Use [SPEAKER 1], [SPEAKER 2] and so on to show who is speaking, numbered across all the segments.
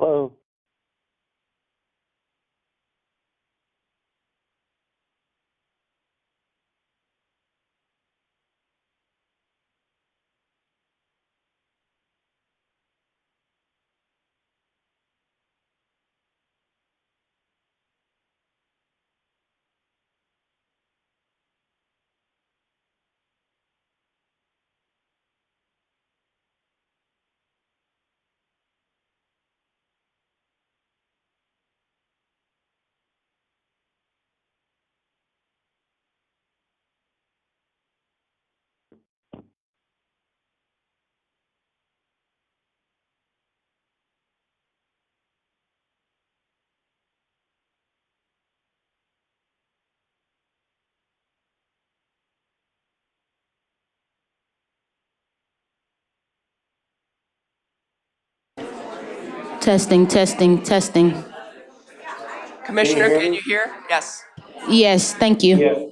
[SPEAKER 1] Hello.
[SPEAKER 2] Testing, testing, testing.
[SPEAKER 3] Commissioner,
[SPEAKER 1] hear
[SPEAKER 3] can
[SPEAKER 1] me?
[SPEAKER 3] you hear? Yes.
[SPEAKER 2] Yes, thank you.
[SPEAKER 1] Yes.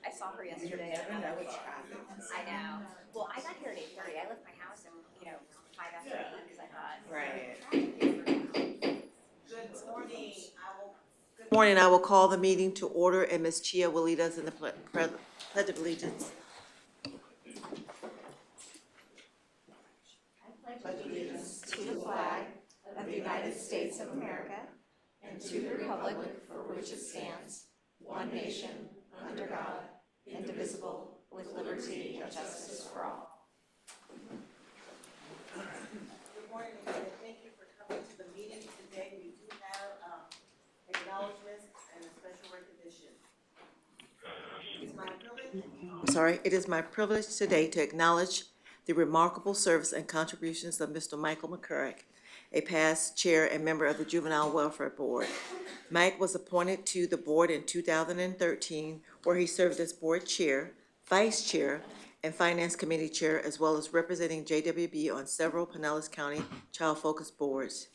[SPEAKER 4] I saw her yesterday. I don't know which traffic. I know. Well, I got here at 8:30. I left my house and 5 after 8 because I thought. Right.
[SPEAKER 5] Good morning. I will call the meeting to order, and Ms. Chia will lead us in the Pledge of Allegiance.
[SPEAKER 4] To the flag of the United States of America and to the republic for which it stands, one nation, under God, indivisible, with liberty and justice for all.
[SPEAKER 6] Good morning, and thank you for coming to the meeting today. We do have acknowledgements and a special recognition.
[SPEAKER 5] It is my privilege today to acknowledge the remarkable service and contributions of Mr. Michael McCurrick, a past chair and member of the Juvenile Welfare Board. Mike was appointed to the board in 2013, where he served as board chair, vice chair, and finance committee chair, as well as representing JWB on several Pinellas County child-focused boards.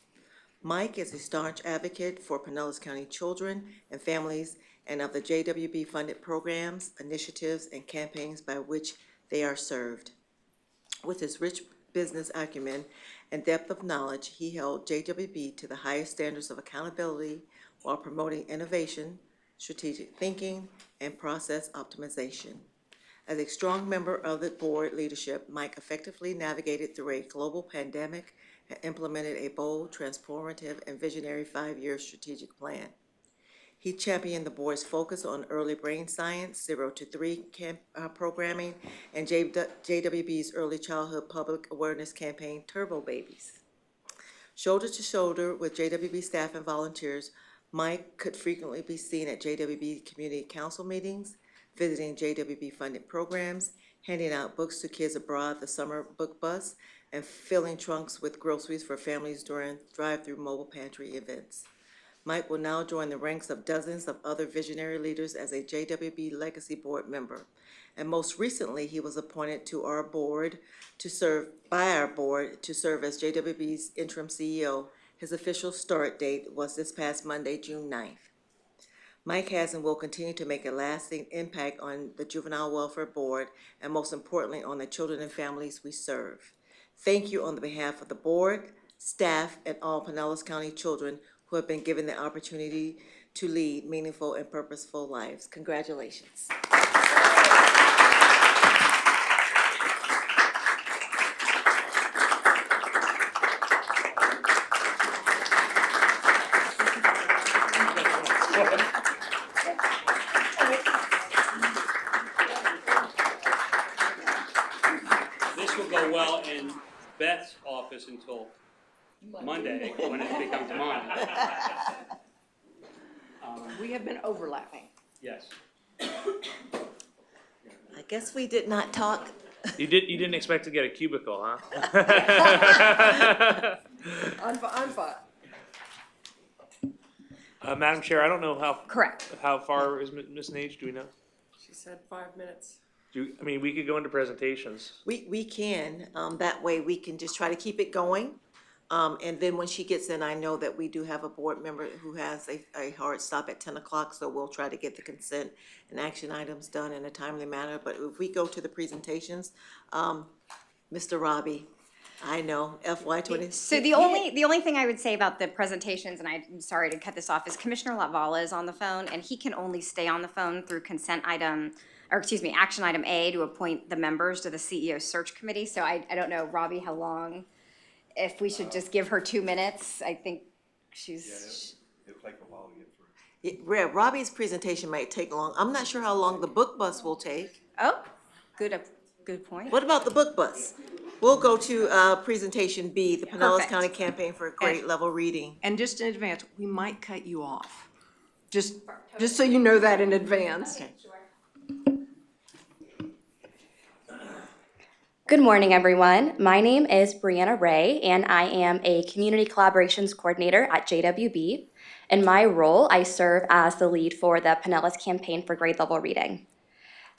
[SPEAKER 5] Mike is a staunch advocate for Pinellas County children and families and of the JWB-funded programs, initiatives, and campaigns by which they are served. With his rich business acumen and depth of knowledge, he held JWB to the highest standards of accountability while promoting innovation, strategic thinking, and process optimization. As a strong member of the board leadership, Mike effectively navigated through a global pandemic implemented a bold, transformative, and visionary 5-year strategic plan. He championed the board's focus on early brain science, 0 to 3 programming, and JWB's early childhood public awareness campaign, Turbo Babies. Shoulder to shoulder with JWB staff and volunteers, Mike could frequently be seen at JWB community council meetings, visiting JWB-funded programs, handing out books to kids abroad, the summer book bus, and filling trunks with groceries for families during drive-through mobile pantry events. Mike will now join the ranks of dozens of other visionary leaders as a JWB Legacy Board member. And most recently, he was appointed to our board to serve as JWB's interim CEO. His official start date was this past Monday, June 9th. Mike has and will continue to make a lasting impact on the Juvenile Welfare Board and most importantly on the children and families we serve. Thank you on the behalf of the board, staff, and all Pinellas County children who have been given the opportunity to lead meaningful and purposeful lives. Congratulations.
[SPEAKER 1] This will go well in Beth's office until Monday, when it becomes mine.
[SPEAKER 7] We have been overlapping.
[SPEAKER 1] Yes.
[SPEAKER 5] I guess we did not talk.
[SPEAKER 8] You didn't expect to get a cubicle, huh?
[SPEAKER 7] I'm fine.
[SPEAKER 8] Madam Chair, I don't know
[SPEAKER 7] Correct.
[SPEAKER 8] how far is Ms. Nage, do we know?
[SPEAKER 3] She said 5 minutes.
[SPEAKER 8] I mean, we could go into presentations.
[SPEAKER 5] We can, that way we can just try to keep it going. And then when she gets in, I know that we do have a board member who has a hard stop at 10 o'clock, so we'll try to get the consent and action items done in a timely manner. But if we go to the presentations, Mr. Robbie, I know, FY20.
[SPEAKER 9] So the only thing I would say about the presentations, and I'm sorry to cut this off, is Commissioner Latvala is on the phone, and he can only stay on the phone through action item A to appoint the members to the CEO search committee. So I don't know, Robbie, how long, if we should just give her 2 minutes. I think she's.
[SPEAKER 10] It'll take a while to get through.
[SPEAKER 5] Yeah, Robbie's presentation might take long. I'm not sure how long the book bus will take.
[SPEAKER 9] Oh, good point.
[SPEAKER 5] What about the book bus? We'll go to presentation B, the Pinellas
[SPEAKER 9] Perfect.
[SPEAKER 5] County Campaign for Grade Level Reading.
[SPEAKER 7] And just in advance, we might cut you off. Just so you know that in advance.
[SPEAKER 5] Okay.
[SPEAKER 9] Good morning, everyone. My name is Brianna Ray, and I am a Community Collaborations Coordinator at JWB. In my role, I serve as the lead for the Pinellas Campaign for Grade Level Reading.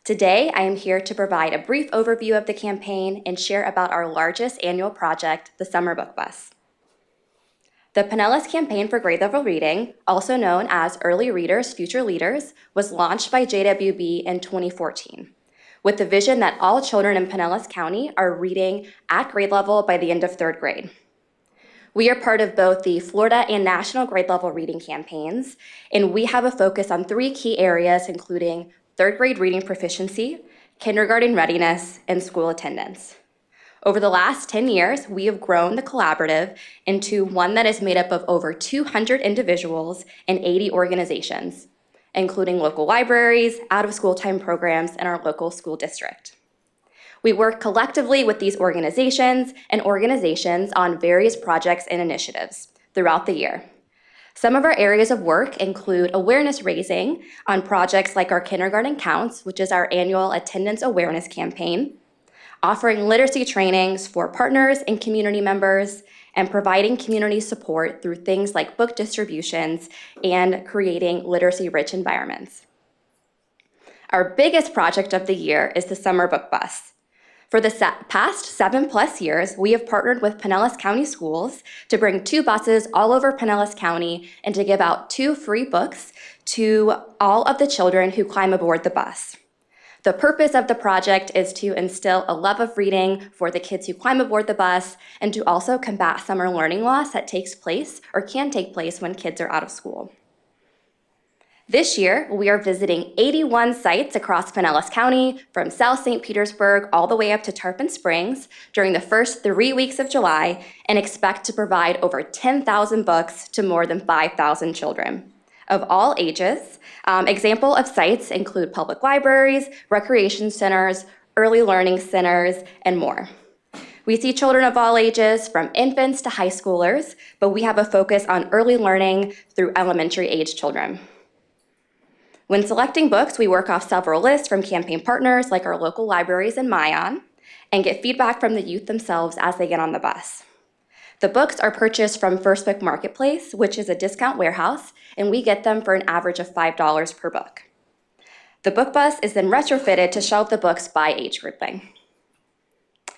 [SPEAKER 9] Today, I am here to provide a brief overview of the campaign and share about our largest annual project, the Summer Book Bus. The Pinellas Campaign for Grade Level Reading, also known as Early Readers, Future Leaders, was launched by JWB in 2014. With the vision that all children in Pinellas County are reading at grade level by the end of 3rd grade. We are part of both the Florida and National Grade Level Reading campaigns, and we have a focus on 3 key areas, including 3rd grade reading proficiency, kindergarten readiness, and school attendance. Over the last 10 years, we have grown the collaborative into one that is made up of over 200 individuals and 80 organizations, including local libraries, out-of-school time programs, and our local school district. We work collectively with these organizations on various projects and initiatives throughout the year. Some of our areas of work include awareness raising on projects like our Kindergarten Counts, which is our annual attendance awareness campaign, offering literacy trainings for partners and community members, and providing community support through things like book distributions and creating literacy-rich environments. Our biggest project of the year is the Summer Book Bus. For the past 7+ years, we have partnered with Pinellas County Schools to bring 2 buses all over Pinellas County and to give out 2 free books to all of the children who climb aboard the bus. The purpose of the project is to instill a love of reading for the kids who climb aboard the bus and to also combat summer learning loss that takes place or can take place when kids are out of school. This year, we are visiting 81 sites across Pinellas County, from South St. Petersburg all the way up to Tarpon Springs during the first 3 weeks of July, and expect to provide over 10,000 books to more than 5,000 children of all ages. Example of sites include public libraries, recreation centers, early learning centers, and more. We see children of all ages, from infants to high schoolers, but we have a focus on early learning through elementary age children. When selecting books, we work off several lists from campaign partners like our local libraries and Mayan, and get feedback from the youth themselves as they get on the bus. The books are purchased from First Book Marketplace, which is a discount warehouse, and we get them for an average of $5 per book. The book bus is then retrofitted to shelve the books by age grouping.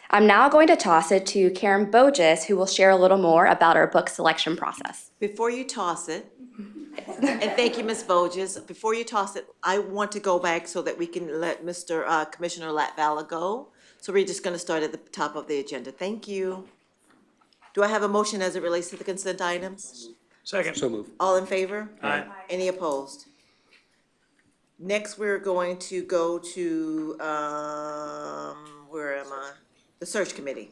[SPEAKER 9] I'm now going to toss it to Karen Boges, who will share a little more about our book selection process.
[SPEAKER 5] Before you toss it, and thank you, Ms. Boges, before you toss it, I want to go back so that we can let Commissioner Latvala go. So we're just gonna start at the top of the agenda. Thank you. Do I have a motion as it relates to the consent items?
[SPEAKER 8] Second.
[SPEAKER 10] So move.
[SPEAKER 5] All in favor?
[SPEAKER 8] Aye.
[SPEAKER 5] Any opposed? Next, we're going to go to, where am I? The search committee.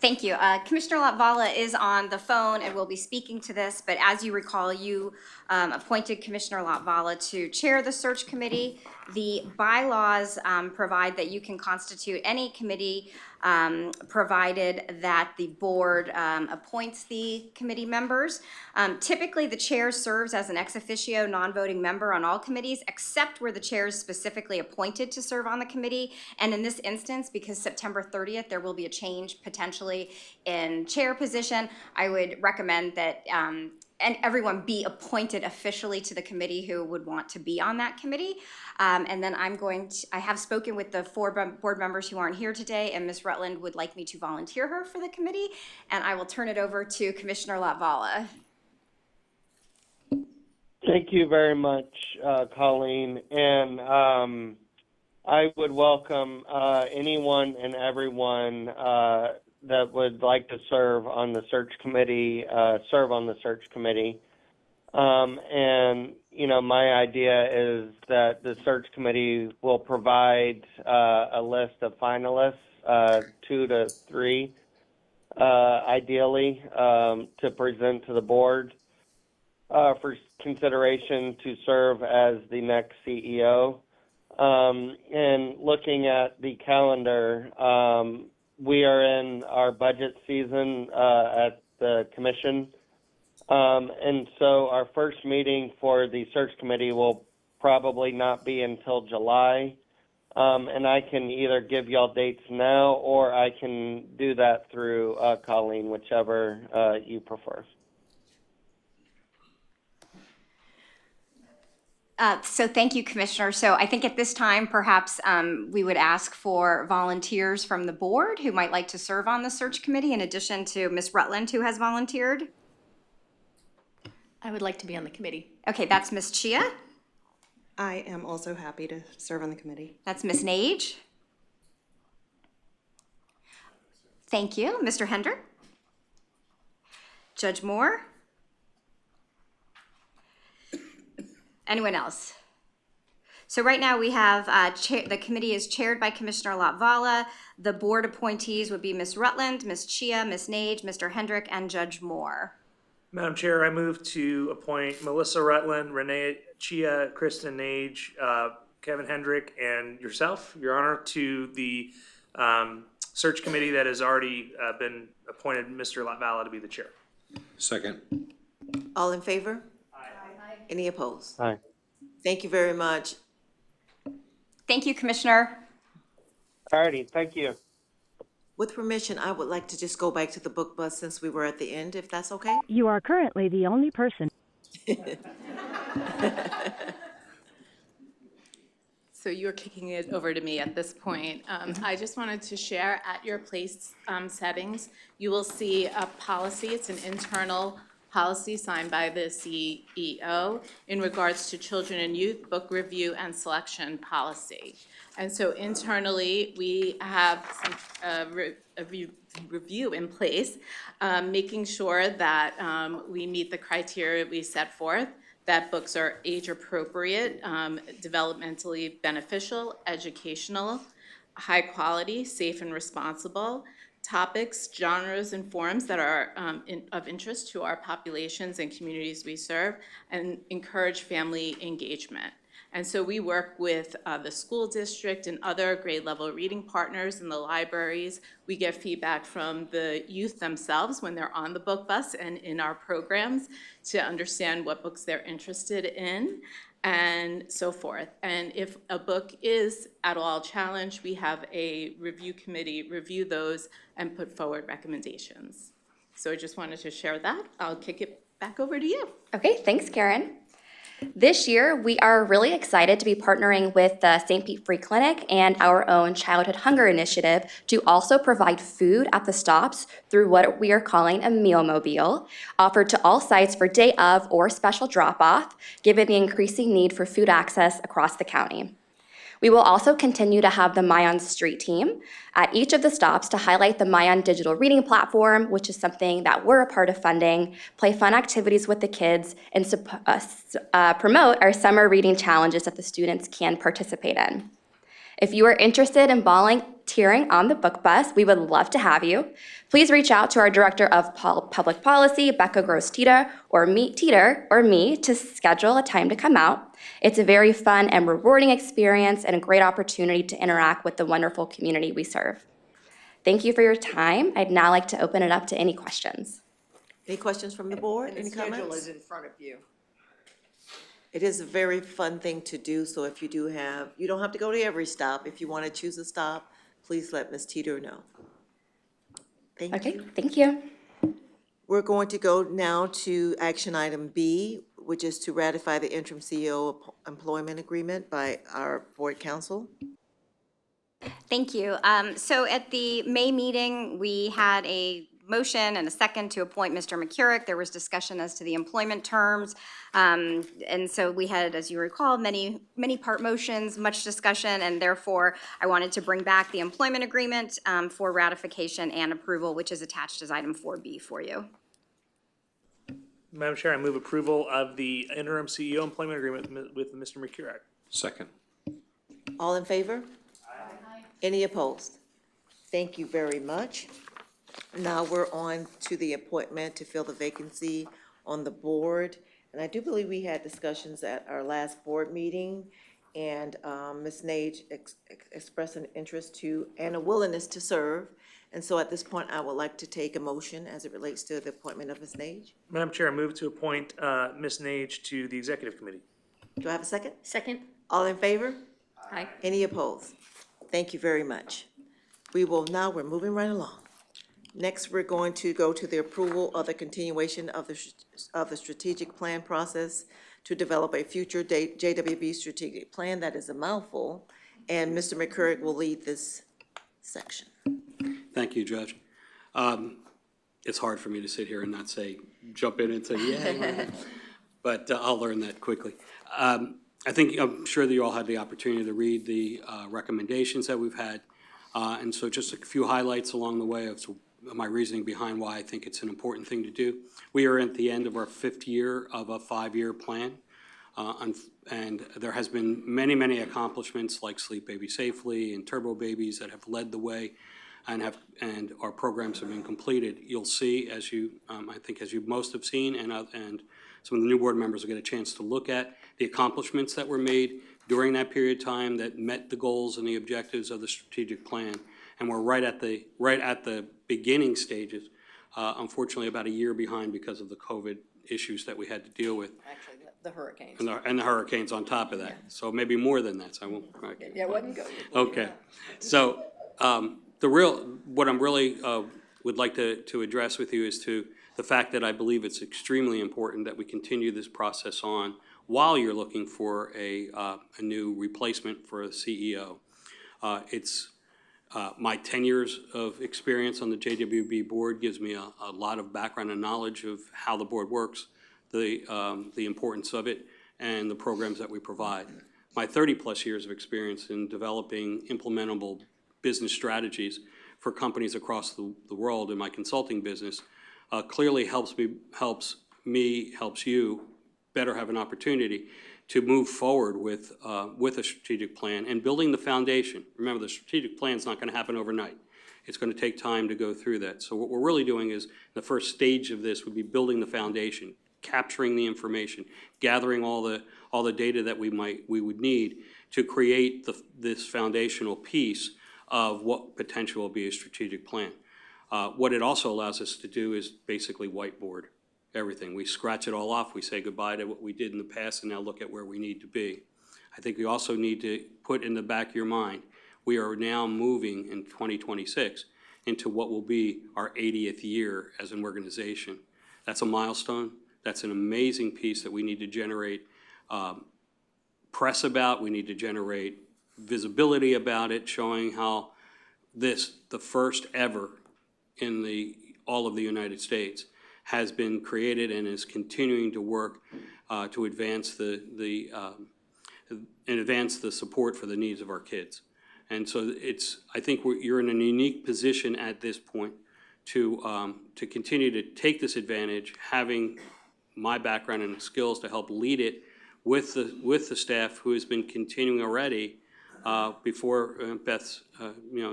[SPEAKER 4] Thank you. Commissioner Latvala is on the phone and will be speaking to this, but as you recall, you appointed Commissioner Latvala to chair the search committee. The bylaws provide that you can constitute any committee provided that the board appoints the committee members. Typically, the chair serves as an ex officio non-voting member on all committees, except where the chair is specifically appointed to serve on the committee. And in this instance, because September 30th, there will be a change potentially in chair position, I would recommend that and everyone be appointed officially to the committee who would want to be on that committee. And then I have spoken with the 4 board members who aren't here today, and Ms. Rutland would like me to volunteer her for the committee, and I will turn it over to Commissioner Latvala.
[SPEAKER 11] Thank you very much, Colleen. And I would welcome anyone and everyone that would like to serve on the search committee, And, you know, my idea is that the search committee will provide a list of finalists, 2 to 3, ideally, to present to the board for consideration to serve as the next CEO. And looking at the calendar, we are in our budget season at the commission. And so our first meeting for the search committee will probably not be until July. And I can either give y'all dates now, or I can do that through Colleen, whichever you prefer.
[SPEAKER 4] So thank you, Commissioner. So I think at this time, perhaps we would ask for volunteers from the board who might like to serve on the search committee, in addition to Ms. Rutland, who has volunteered.
[SPEAKER 12] I would like to be on the committee.
[SPEAKER 4] Okay, that's Ms. Chia.
[SPEAKER 3] I am also happy to serve on the committee.
[SPEAKER 4] That's Ms. Nage. Thank you. Mr. Hendrick. Judge Moore. Anyone else? So right now we have, the committee is chaired by Commissioner Latvala. The board appointees would be Ms. Rutland, Ms. Chia, Ms. Nage, Mr. Hendrick, and Judge Moore.
[SPEAKER 8] Madam Chair, I move to appoint Melissa Rutland, Renee Chia, Kristen Nage, Kevin Hendrick, and yourself, Your Honor, to the search committee that has already been appointed Mr. Latvala to be the chair.
[SPEAKER 10] Second.
[SPEAKER 5] All in favor? Any opposed?
[SPEAKER 11] Aye.
[SPEAKER 5] Thank you very much.
[SPEAKER 4] Thank you, Commissioner.
[SPEAKER 11] All righty, thank you.
[SPEAKER 5] With permission, I would like to just go back to the book bus since we were at the end, if that's okay?
[SPEAKER 13] You are currently the only person.
[SPEAKER 12] So you're kicking it over to me at this point. I just wanted to share at your place settings, you will see a policy. It's an internal policy signed by the CEO in regards to children and youth book review and selection policy. And so internally, we have a review in place, making sure that we meet the criteria we set forth, that books are age appropriate, developmentally beneficial, educational, high quality, safe and responsible, topics, genres, and forms that are of interest to our populations and communities we serve, and encourage family engagement. And so we work with the school district and other grade level reading partners in the libraries. We get feedback from the youth themselves when they're on the book bus and in our programs to understand what books they're interested in and so forth. And if a book is at all challenged, we have a review committee review those and put forward recommendations. So I just wanted to share that. I'll kick it back over to you.
[SPEAKER 9] Okay, thanks, Karen. This year, we are really excited to be partnering with the St. Pete Free Clinic and our own Childhood Hunger Initiative to also provide food at the stops through what we are calling a meal mobile, offered to all sites for day of or special drop-off, given the increasing need for food access across the county. We will also continue to have the Mayan Street team at each of the stops to highlight the Mayan digital reading platform, which is something that we're a part of funding, play fun activities with the kids, and promote our summer reading challenges that the students can participate in. If you are interested in volunteering on the book bus, we would love to have you. Please reach out to our Director of Public Policy, Becca Gross-Teeter, or me to schedule a time to come out. It's a very fun and rewarding experience and a great opportunity to interact with the wonderful community we serve. Thank you for your time. I'd now like to open it up to any questions.
[SPEAKER 5] Any questions from the board?
[SPEAKER 7] And
[SPEAKER 5] Any
[SPEAKER 7] the schedule
[SPEAKER 5] comments?
[SPEAKER 7] is in front of you.
[SPEAKER 5] It is a very fun thing to do, so if you do have, you don't have to go to every stop. If you want to choose a stop, please let Ms. Teeter know. Thank you.
[SPEAKER 9] Okay, thank you.
[SPEAKER 5] We're going to go now to action item B, which is to ratify the interim CEO employment agreement by our board council.
[SPEAKER 4] Thank you. So at the May meeting, we had a motion and a second to appoint Mr. McCurrick. There was discussion as to the employment terms. And so we had, as you recall, many part motions, much discussion, and therefore I wanted to bring back the employment agreement for ratification and approval, which is attached as item 4B for you.
[SPEAKER 8] Madam Chair, I move approval of the interim CEO employment agreement with Mr. McCurrick.
[SPEAKER 10] Second.
[SPEAKER 5] All in favor? Aye. Any opposed? Thank you very much. Now we're on to the appointment to fill the vacancy on the board. And I do believe we had discussions at our last board meeting, and Ms. Nage expressed an interest to and a willingness to serve. And so at this point, I would like to take a motion as it relates to the appointment of Ms. Nage.
[SPEAKER 8] Madam Chair, I move to appoint Ms. Nage to the executive committee.
[SPEAKER 5] Do I have a second?
[SPEAKER 2] Second.
[SPEAKER 5] All in favor?
[SPEAKER 2] Aye.
[SPEAKER 5] Any opposed? Thank you very much. We're moving right along. Next, we're going to go to the approval of the continuation of the strategic plan process to develop a future JWB strategic plan. That is a mouthful, and Mr. McCurrick will lead this section.
[SPEAKER 1] Thank you, Judge. It's hard for me to sit here and not jump in and say, yeah, but I'll learn that quickly. I'm sure that you all had the opportunity to read the recommendations that we've had, and so just a few highlights along the way of my reasoning behind why I think it's an important thing to do. We are at the end of our 5th year of a 5-year plan, and there has been many accomplishments like Sleep Baby Safely and Turbo Babies that have led the way, and our programs have been completed. You'll see, as you I think as you most have seen, and some of the new board members will get a chance to look at the accomplishments that were made during that period of time that met the goals and the objectives of the strategic plan. And we're right at the beginning stages, unfortunately about a year behind because of the COVID issues that we had to deal with.
[SPEAKER 7] Actually, the hurricanes.
[SPEAKER 1] And the hurricanes on top of that. Yeah. So maybe more than that, so I won't.
[SPEAKER 7] Yeah, it wasn't good.
[SPEAKER 1] Okay. So what I'm really would like to address with you is to the fact that I believe it's extremely important that we continue this process on while you're looking for a new replacement for a CEO. My 10 years of experience on the JWB board gives me a lot of background and knowledge of how the board works, the importance of it, and the programs that we provide. My 30-plus years of experience in developing implementable business strategies for companies across the world in my consulting business clearly helps you better have an opportunity to move forward with a strategic plan and building the foundation. Remember, the strategic plan is not going to happen overnight. It's going to take time to go through that. So what we're really doing is the first stage of this would be building the foundation, capturing the information, gathering all the data that we would need to create this foundational piece of what potential will be a strategic plan. What it also allows us to do is basically whiteboard everything. We scratch it all off. We say goodbye to what we did in the past and now look at where we need to be. I think we also need to put in the back of your mind, we are now moving in 2026 into what will be our 80th year as an organization. That's a milestone. That's an amazing piece that we need to generate press about. We need to generate visibility about it, showing how the first ever in all of the United States, has been created and is continuing to work to advance the support for the needs of our kids. And so I think you're in a unique position at this point to continue to take this advantage, having my background and skills to help lead it with the staff who has been continuing already before Beth's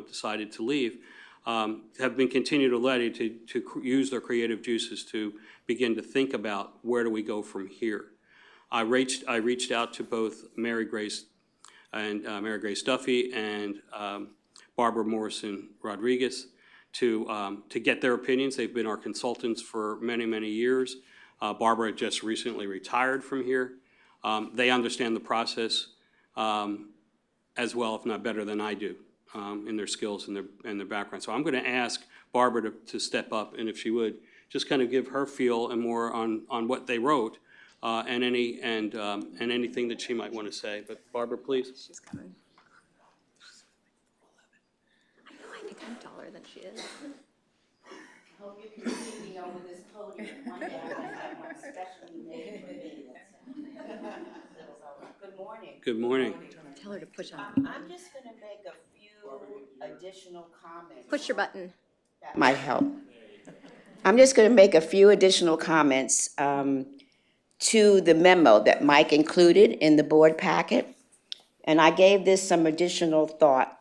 [SPEAKER 1] decided to leave. Have been continued already to use their creative juices to begin to think about where do we go from here. I reached out to both Mary Grace Duffy and Barbara Morrison Rodriguez to get their opinions. They've been our consultants for many, many years. Barbara just recently retired from here. They understand the process as well, if not better than I do. In their skills and their background. So I'm going to ask Barbara to step up, and if she would, just kind of give her feel and more on what they wrote, and anything that she might want to say. But Barbara, please.
[SPEAKER 7] She's coming. I know, I think I'm taller than she is.
[SPEAKER 6] I hope you can see me over this podium one day. I have one specially made for me. Good morning.
[SPEAKER 1] Good morning.
[SPEAKER 7] Tell her to push on.
[SPEAKER 6] I'm just going to make a few additional comments.
[SPEAKER 7] Push your button.
[SPEAKER 6] That might help. I'm just going to make a few additional comments to the memo that Mike included in the board packet. And I gave this some additional thought.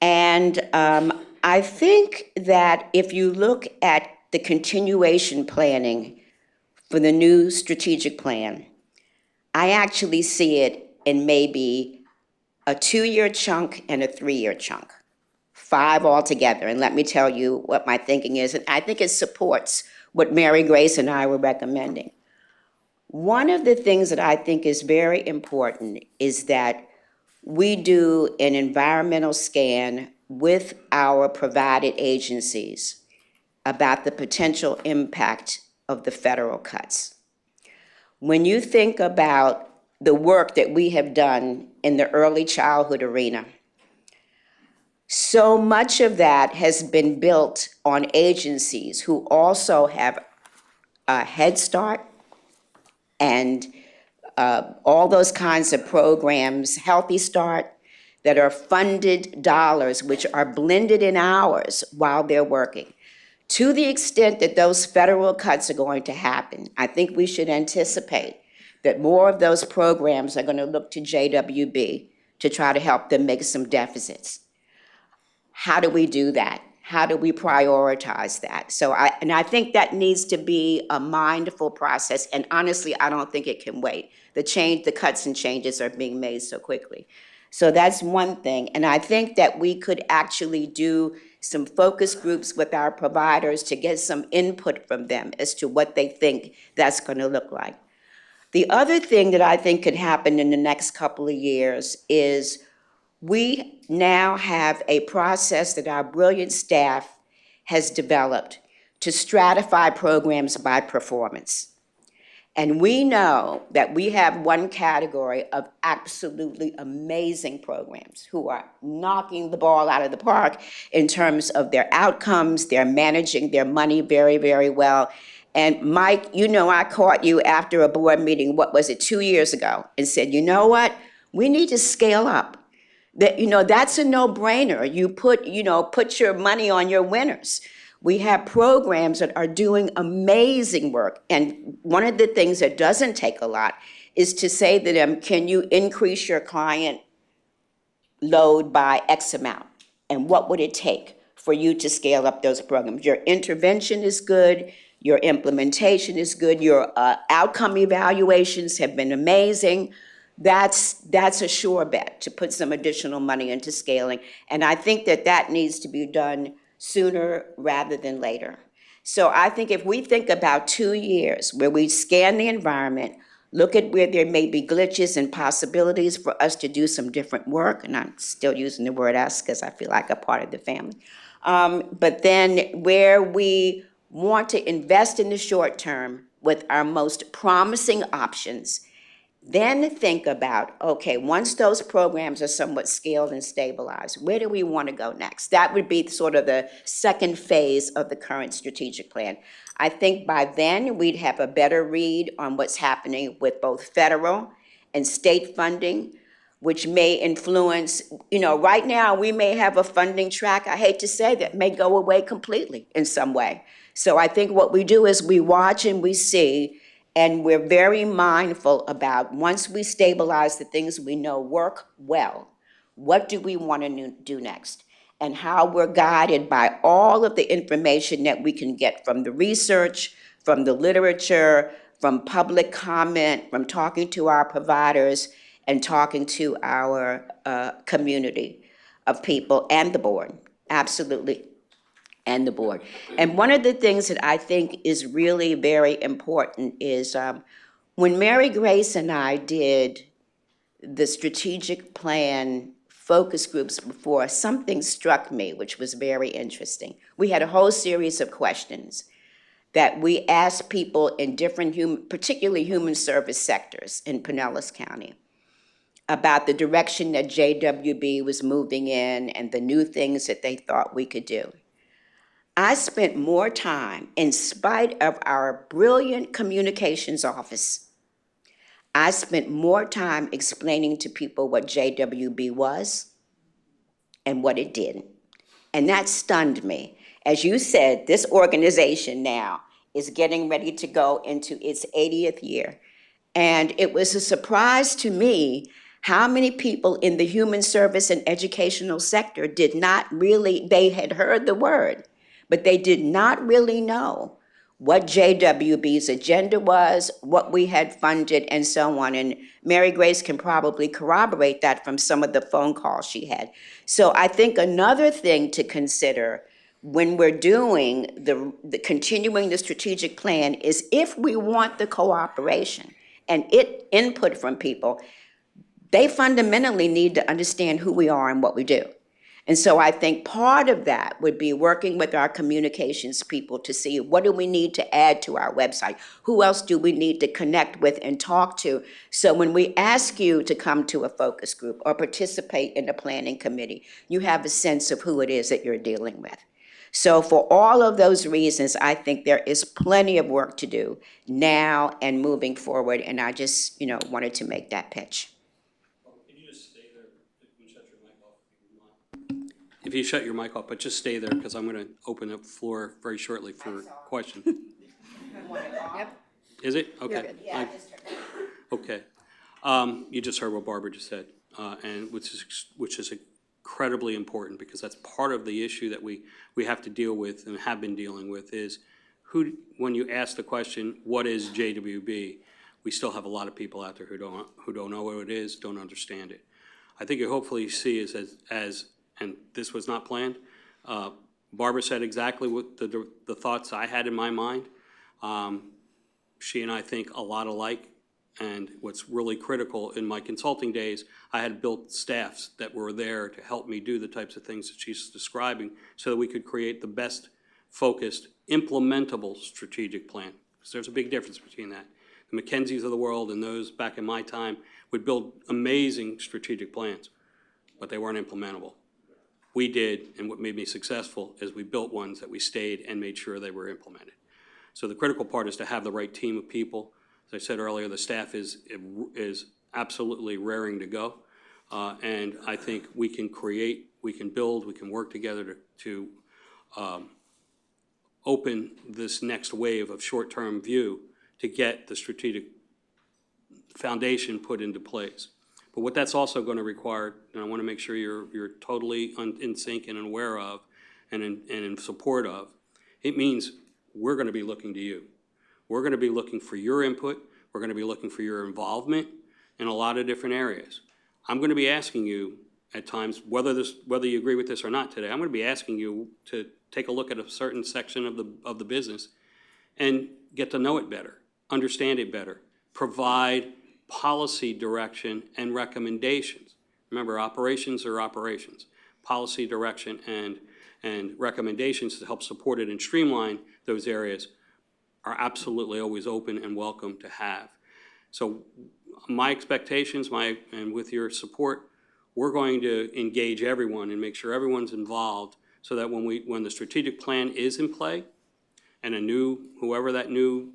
[SPEAKER 6] And I think that if you look at the continuation planning for the new strategic plan, I actually see it in maybe a 2-year chunk and a 3-year chunk, 5 altogether. And let me tell you what my thinking is. And I think it supports what Mary Grace and I were recommending. One of the things that I think is very important is that we do an environmental scan with our provided agencies about the potential impact of the federal cuts. When you think about the work that we have done in the early childhood arena, so much of that has been built on agencies who also have a Head Start and all those kinds of programs, Healthy Start, that are funded dollars, which are blended in hours while they're working. To the extent that those federal cuts are going to happen, I think we should anticipate that more of those programs are going to look to JWB to try to help them make some deficits. How do we do that? How do we prioritize that? So I think that needs to be a mindful process, and honestly, I don't think it can wait. The cuts and changes are being made so quickly. So that's one thing, and I think that we could actually do some focus groups with our providers to get some input from them as to what they think that's going to look like. The other thing that I think could happen in the next couple of years is we now have a process that our brilliant staff has developed to stratify programs by performance. And we know that we have one category of absolutely amazing programs who are knocking the ball out of the park in terms of their outcomes. They're managing their money very, very well. And Mike, you know, I caught you after a board meeting, what was it, 2 years ago, and said, you know what? We need to scale up. That, you know, that's a no-brainer. You put your money on your winners. We have programs that are doing amazing work. And one of the things that doesn't take a lot is to say to them, can you increase your client load by X amount? And what would it take for you to scale up those programs? Your intervention is good. Your implementation is good. Your outcome evaluations have been amazing. That's a sure bet to put some additional money into scaling. And I think that needs to be done sooner rather than later. So I think if we think about 2 years where we scan the environment, look at where there may be glitches and possibilities for us to do some different work, and I'm still using the word us because I feel like a part of the family. But then where we want to invest in the short term with our most promising options, then think about, okay, once those programs are somewhat scaled and stabilized, where do we want to go next? That would be sort of the second phase of the current strategic plan. I think by then we'd have a better read on what's happening with both federal and state funding, which may influence, you know, right now we may have a funding track, I hate to say that, may go away completely in some way. So I think what we do is we watch and we see, and we're very mindful about, once we stabilize the things we know work well, what do we want to do next? And how we're guided by all of the information that we can get from the research, from the literature, from public comment, from talking to our providers, and talking to our community of people and the board, absolutely, and the board. And one of the things that I think is really very important is when Mary Grace and I did the strategic plan focus groups before, something struck me, which was very interesting. We had a whole series of questions that we asked people in different, particularly human service sectors in Pinellas County, about the direction that JWB was moving in and the new things that they thought we could do. I spent more time, in spite of our brilliant communications office, I spent more time explaining to people what JWB was and what it did. And that stunned me. As you said, this organization now is getting ready to go into its 80th year. And it was a surprise to me how many people in the human service and educational sector did not really, they had heard the word, but they did not really know what JWB's agenda was, what we had funded, and so on. And Mary Grace can probably corroborate that from some of the phone calls she had. So I think another thing to consider when we're doing the continuing the strategic plan is, if we want the cooperation and input from people, they fundamentally need to understand who we are and what we do. And so I think part of that would be working with our communications people to see, what do we need to add to our website? Who else do we need to connect with and talk to? So when we ask you to come to a focus group or participate in the planning committee, you have a sense of who it is that you're dealing with. So for all of those reasons, I think there is plenty of work to do now and moving forward. And I just, wanted to make that pitch.
[SPEAKER 1] If you shut your mic off, but just stay there, because I'm going to open up the floor very shortly for questions.
[SPEAKER 6] Yep.
[SPEAKER 1] Is it? Okay.
[SPEAKER 6] You're good. Yeah, I just heard that.
[SPEAKER 1] Okay. You just heard what Barbara just said, and which is incredibly important, because that's part of the issue that we have to deal with and have been dealing with, is when you ask the question, what is JWB, we still have a lot of people out there who don't know what it is, don't understand it. I think you hopefully see is as and this was not planned. Barbara said exactly what the thoughts I had in my mind. She and I think a lot alike, and what's really critical, in my consulting days, I had built staffs that were there to help me do the types of things that she's describing, so that we could create the best focused, implementable strategic plan. Because there's a big difference between that. the McKenzies of the world and those back in my time would build amazing strategic plans, but they weren't implementable. We did, and what made me successful is we built ones that we stayed and made sure they were implemented. So the critical part is to have the right team of people. As I said earlier, the staff is absolutely raring to go. And I think we can create, we can build, we can work together to open this next wave of short-term view to get the strategic foundation put into place. But what that's also going to require, and I want to make sure you're totally in sync and aware of and in support of, it means we're going to be looking to you. We're going to be looking for your input. We're going to be looking for your involvement in a lot of different areas. I'm going to be asking you at times, whether you agree with this or not today, I'm going to be asking you to take a look at a certain section of the business and get to know it better, understand it better, provide policy direction and recommendations. Remember, operations are operations. Policy direction and recommendations to help support it and streamline those areas are absolutely always open and welcome to have. So my expectations, and with your support, we're going to engage everyone and make sure everyone's involved so that when the strategic plan is in play and whoever that new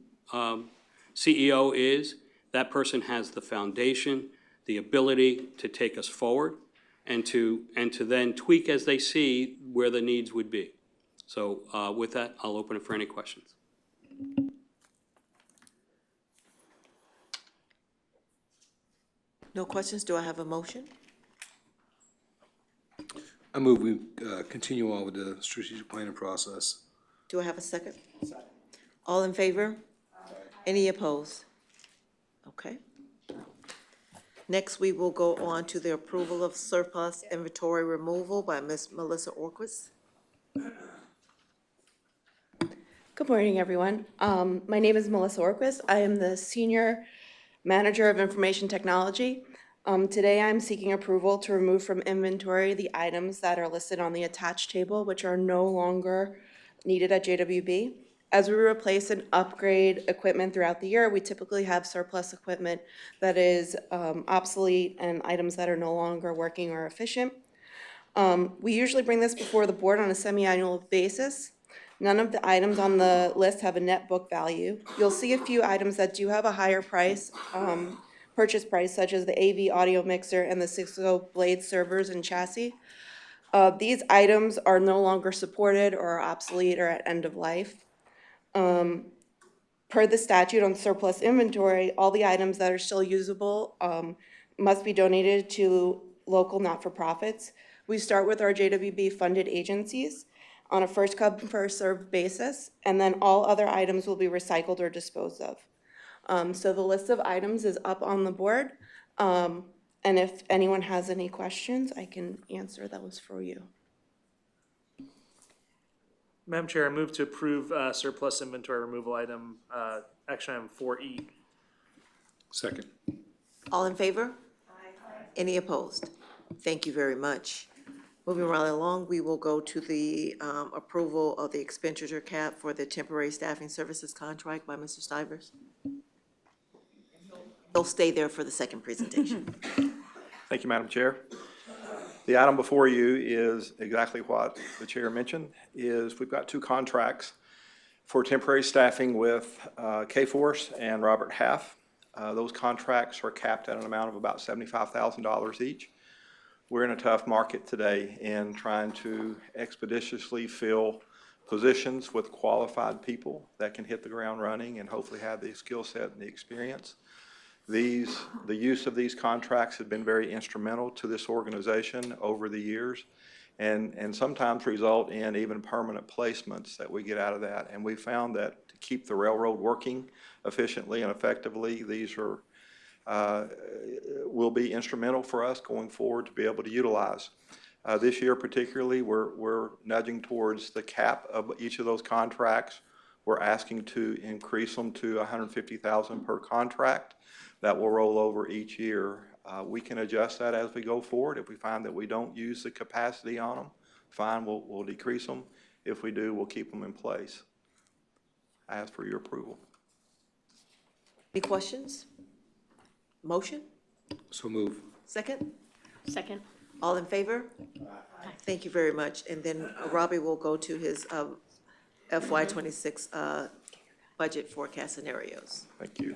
[SPEAKER 1] CEO is, that person has the foundation, the ability to take us forward and to then tweak as they see where the needs would be. So with that, I'll open it for any questions.
[SPEAKER 5] No questions? Do I have a motion?
[SPEAKER 10] I move we continue on with the strategic planning process.
[SPEAKER 5] Do I have a second? Second. All in favor? Any opposed? Okay. Next, we will go on to the approval of surplus inventory removal by Ms. Melissa Orquist.
[SPEAKER 14] Good morning, everyone. My name is Melissa Orquist. I am the Senior Manager of Information Technology. Today, I'm seeking approval to remove from inventory the items that are listed on the attached table, which are no longer needed at JWB. As we replace and upgrade equipment throughout the year, we typically have surplus equipment that is obsolete and items that are no longer working or efficient. We usually bring this before the board on a semi-annual basis. None of the items on the list have a net book value. You'll see a few items that do have a higher price, purchase price, such as the AV audio mixer and the Cisco Blade servers and chassis. These items are no longer supported or are obsolete or at end of life. Per the statute on surplus inventory, all the items that are still usable must be donated to local not-for-profits. We start with our JWB funded agencies on a first come, first served basis, and then all other items will be recycled or disposed of. So the list of items is up on the board, and if anyone has any questions, I can answer those for you.
[SPEAKER 8] Madam Chair, I move to approve surplus inventory removal item, action item 4E.
[SPEAKER 10] Second.
[SPEAKER 5] All in favor? Aye. Any opposed? Thank you very much. Moving right along, we will go to the approval of the expenditure cap for the temporary staffing services contract by Mr. Stivers. He'll stay there for the second presentation.
[SPEAKER 15] Thank you, Madam Chair. The item before you is exactly what the chair mentioned, is we've got two contracts for temporary staffing with K-Force and Robert Half. Those contracts are capped at an amount of about $75,000 each. We're in a tough market today in trying to expeditiously fill positions with qualified people that can hit the ground running and hopefully have the skill set and the experience. The use of these contracts has been very instrumental to this organization over the years and sometimes result in even permanent placements that we get out of that. And we found that to keep the railroad working efficiently and effectively, these are will be instrumental for us going forward to be able to utilize. This year particularly, we're nudging towards the cap of each of those contracts. We're asking to increase them to $150,000 per contract. That will roll over each year. We can adjust that as we go forward. If we find that we don't use the capacity on them, fine, we'll decrease them. If we do, we'll keep them in place. I ask for your approval.
[SPEAKER 5] Any questions? Motion?
[SPEAKER 10] So move.
[SPEAKER 5] Second?
[SPEAKER 12] Second.
[SPEAKER 5] All in favor? Thank you very much. And then Robbie will go to his FY '26 budget forecast scenarios.
[SPEAKER 15] Thank you.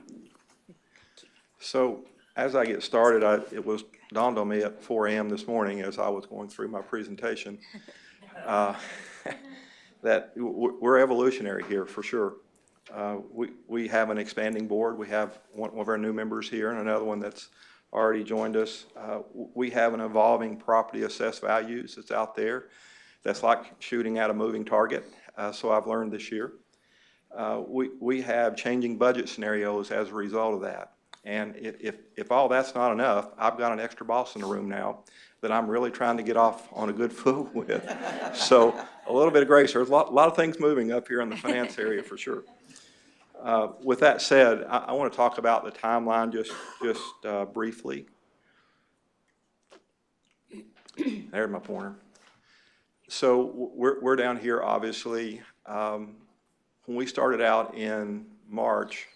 [SPEAKER 15] So as I get started, it was dawned on me at 4 a.m. this morning as I was going through my presentation that we're evolutionary here for sure. We have an expanding board. We have one of our new members here and another one that's already joined us. We have an evolving property assessed values that's out there that's like shooting at a moving target. So I've learned this year. We have changing budget scenarios as a result of that. And if all that's not enough, I've got an extra boss in the room now that I'm really trying to get off on a good foot with. So a little bit of grace. There's a lot of things moving up here in the finance area for sure. With that said, I want to talk about the timeline just briefly. There's my pointer. So we're down here, obviously. When we started out in March,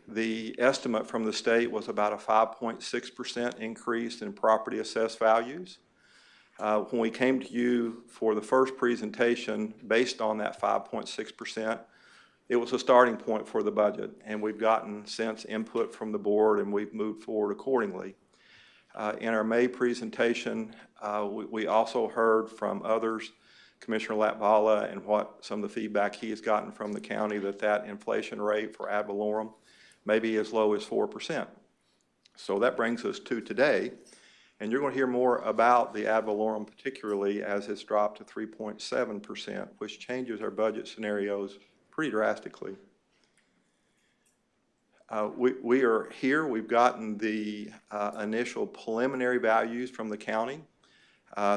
[SPEAKER 15] the estimate from the state was about a 5.6% increase in property assessed values. When we came to you for the first presentation, based on that 5.6%, it was a starting point for the budget, and we've gotten since input from the board, and we've moved forward accordingly. In our May presentation, we also heard from others, Commissioner Latvala, and what some of the feedback he has gotten from the county that inflation rate for ad valorem may be as low as 4%. So that brings us to today, and you're going to hear more about the ad valorem, particularly as it's dropped to 3.7%, which changes our budget scenarios pretty drastically. We are here. We've gotten the initial preliminary values from the county.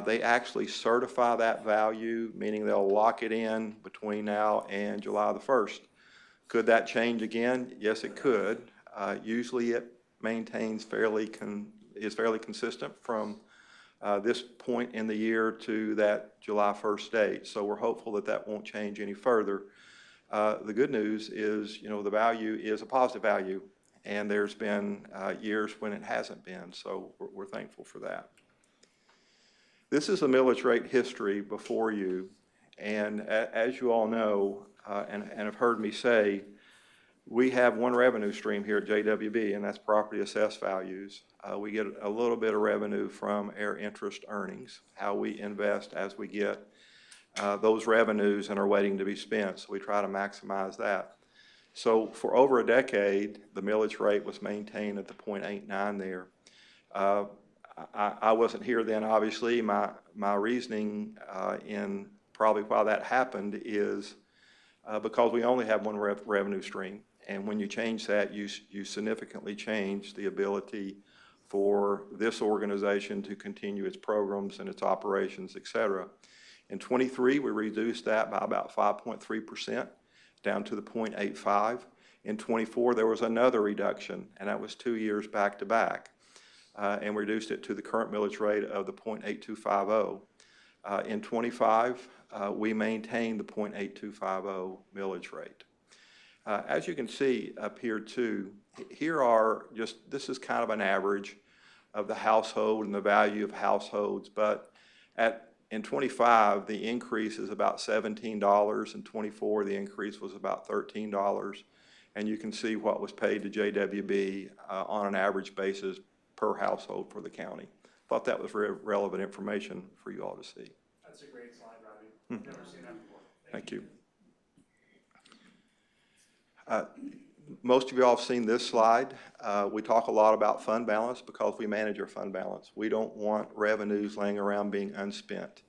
[SPEAKER 15] They actually certify that value, meaning they'll lock it in between now and July the 1st. Could that change again? Yes, it could. Usually it maintains is fairly consistent from this point in the year to that July 1st date. So we're hopeful that that won't change any further. The good news is, the value is a positive value, and there's been years when it hasn't been, so we're thankful for that. This is a millage rate history before you, and as you all know, and have heard me say, we have one revenue stream here at JWB, and that's property assessed values. We get a little bit of revenue from our interest earnings, how we invest as we get those revenues and are waiting to be spent, so we try to maximize that. So for over a decade, the millage rate was maintained at the 0.89 there. I wasn't here then, obviously. My reasoning in probably why that happened is because we only have one revenue stream, and when you change that, you significantly change the ability for this organization to continue its programs and its operations, et cetera. In 23, we reduced that by about 5.3%, down to the 0.85. In 24, there was another reduction, and that was 2 years back to back, and we reduced it to the current millage rate of the 0.8250. In 25, we maintained the 0.8250 millage rate. As you can see up here too, this is kind of an average of the household and the value of households, but in 25, the increase is about $17. In 24, the increase was about $13. And you can see what was paid to JWB on an average basis per household for the county. Thought that was relevant information for you all to see.
[SPEAKER 8] That's a great slide, Robbie. Never seen that before.
[SPEAKER 15] Thank you. Most of you all have seen this slide. We talk a lot about fund balance because we manage our fund balance. We don't want revenues laying around being unspent.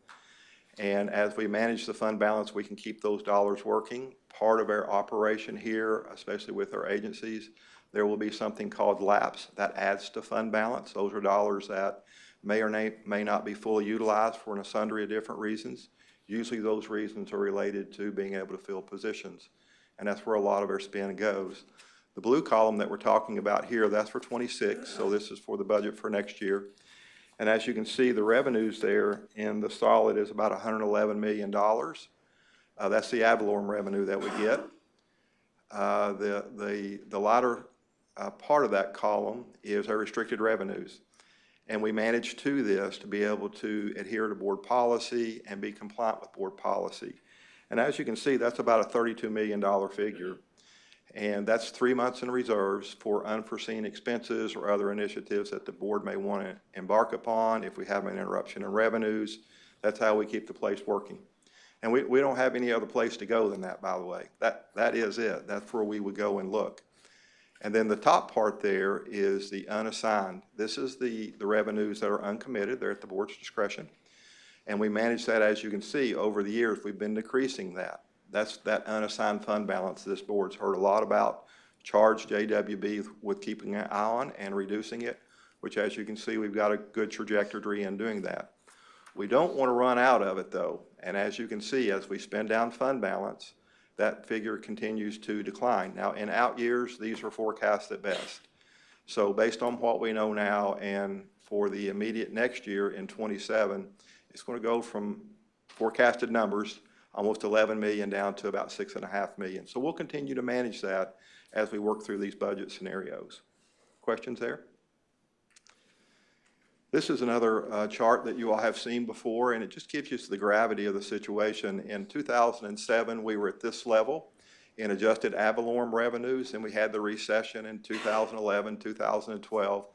[SPEAKER 15] And as we manage the fund balance, we can keep those dollars working. Part of our operation here, especially with our agencies, there will be something called lapse that adds to fund balance. Those are dollars that may or may not be fully utilized for a sundry of different reasons. Usually those reasons are related to being able to fill positions. And that's where a lot of our spend goes. The blue column that we're talking about here, that's for 26, so this is for the budget for next year. And as you can see, the revenues there in the solid is about $111 million. That's the ad valorem revenue that we get. The lighter part of that column is our restricted revenues. And we managed to this to be able to adhere to board policy and be compliant with board policy. And as you can see, that's about a $32 million figure. And that's 3 months in reserves for unforeseen expenses or other initiatives that the board may want to embark upon. If we have an interruption in revenues, that's how we keep the place working. And we don't have any other place to go than that, by the way. That is it. That's where we would go and look. And then the top part there is the unassigned. This is the revenues that are uncommitted. They're at the board's discretion. And we manage that, as you can see, over the years. We've been decreasing that. That's that unassigned fund balance this board's heard a lot about. Charged JWB with keeping an eye on and reducing it, which, as you can see, we've got a good trajectory in doing that. We don't want to run out of it, though. And as you can see, as we spend down fund balance, that figure continues to decline. Now, in out years, these are forecasts at best. So based on what we know now, and for the immediate next year in 27, it's going to go from forecasted numbers, almost 11 million down to about 6.5 million. So we'll continue to manage that as we work through these budget scenarios. Questions there? This is another chart that you all have seen before, and it just gives you the gravity of the situation. In 2007, we were at this level in adjusted ad valorem revenues, and we had the recession in 2011, 2012.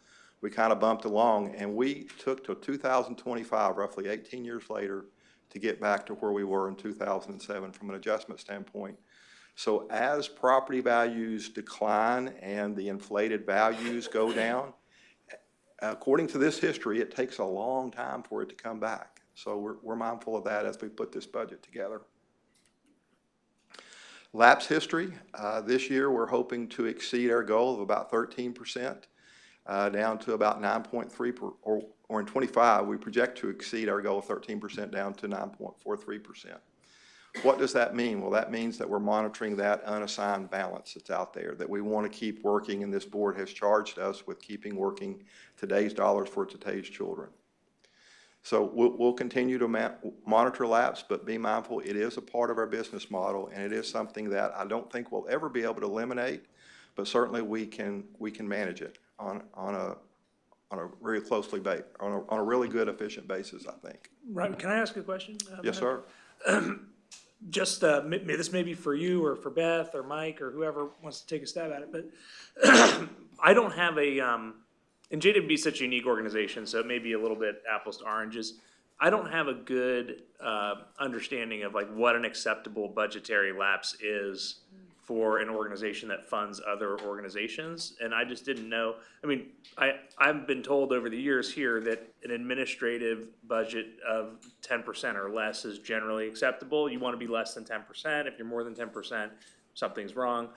[SPEAKER 15] We kind of bumped along, and we took to 2025, roughly 18 years later, to get back to where we were in 2007 from an adjustment standpoint. So as property values decline and the inflated values go down, according to this history, it takes a long time for it to come back. So we're mindful of that as we put this budget together. Lapse history, this year we're hoping to exceed our goal of about 13%, down to about 9.3, or in 25, we project to exceed our goal of 13% down to 9.43%. What does that mean? Well, that means that we're monitoring that unassigned balance that's out there, that we want to keep working, and this board has charged us with keeping working today's dollars for today's children. So we'll continue to monitor lapse, but be mindful it is a part of our business model, and it is something that I don't think we'll ever be able to eliminate, but certainly we can manage it on a really closely on a really good, efficient basis, I think.
[SPEAKER 8] Right. Can I ask a question?
[SPEAKER 15] Yes, sir.
[SPEAKER 8] Just this may be for you or for Beth or Mike or whoever wants to take a stab at it, but I don't have and JWB is such a unique organization, so it may be a little bit apples to oranges. I don't have a good understanding of like what an acceptable budgetary lapse is for an organization that funds other organizations, and I just didn't know. I mean, I've been told over the years here that an administrative budget of 10% or less is generally acceptable. You want to be less than 10%. If you're more than 10%, something's wrong.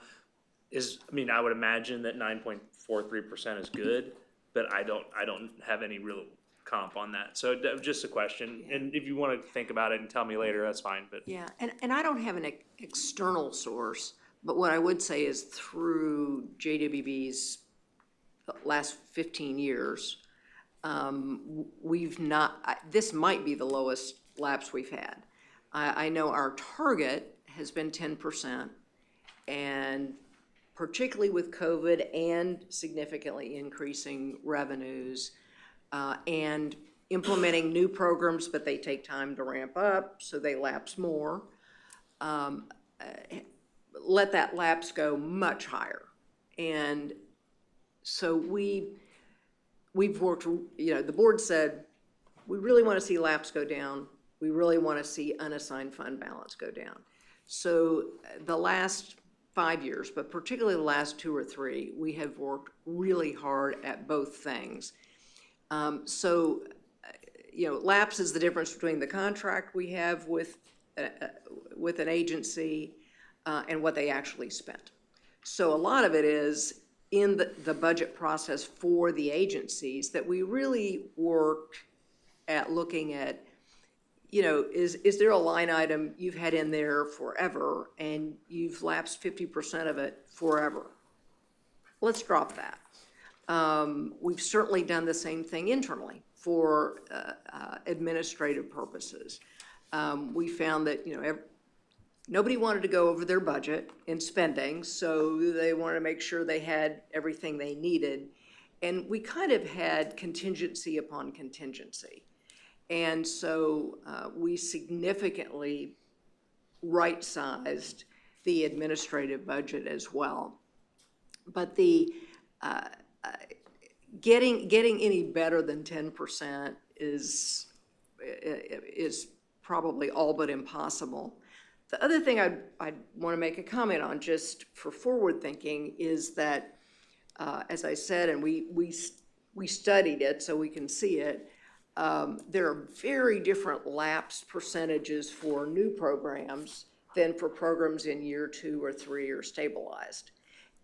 [SPEAKER 8] I would imagine that 9.43% is good, but I don't have any real comp on that. So just a question, and if you want to think about it and tell me later, that's fine. But
[SPEAKER 7] Yeah, and I don't have an external source, but what I would say is through JWB's last 15 years, we've not, this might be the lowest lapse we've had. I know our target has been 10%, and particularly with COVID and significantly increasing revenues and implementing new programs, but they take time to ramp up, so they lapse more. Let that lapse go much higher. And so we've worked, the board said, we really want to see lapse go down. We really want to see unassigned fund balance go down. So the last 5 years, but particularly the last 2 or 3, we have worked really hard at both things. Lapse is the difference between the contract we have with an agency and what they actually spent. So a lot of it is in the budget process for the agencies that we really worked at looking at, is there a line item you've had in there forever and you've lapsed 50% of it forever? Let's drop that. We've certainly done the same thing internally for administrative purposes. We found that, nobody wanted to go over their budget in spending, so they wanted to make sure they had everything they needed. And we kind of had contingency upon contingency. And so we significantly right-sized the administrative budget as well. But the getting any better than 10% is probably all but impossible. The other thing I'd want to make a comment on, just for forward thinking, is that, as I said, and we studied it so we can see it, there are very different lapse percentages for new programs than for programs in year 2 or 3 or stabilized.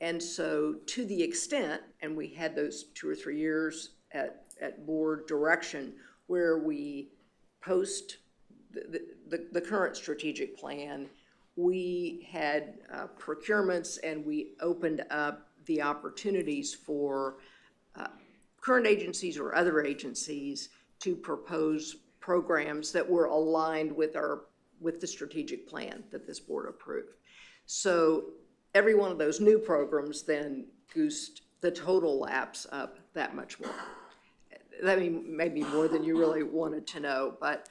[SPEAKER 7] And so to the extent, and we had those 2 or 3 years at board direction where we post the current strategic plan, we had procurements and we opened up the opportunities for current agencies or other agencies to propose programs that were aligned with the strategic plan that this board approved. So every one of those new programs then goosed the total lapse up that much more. That may be more than you really wanted to know, but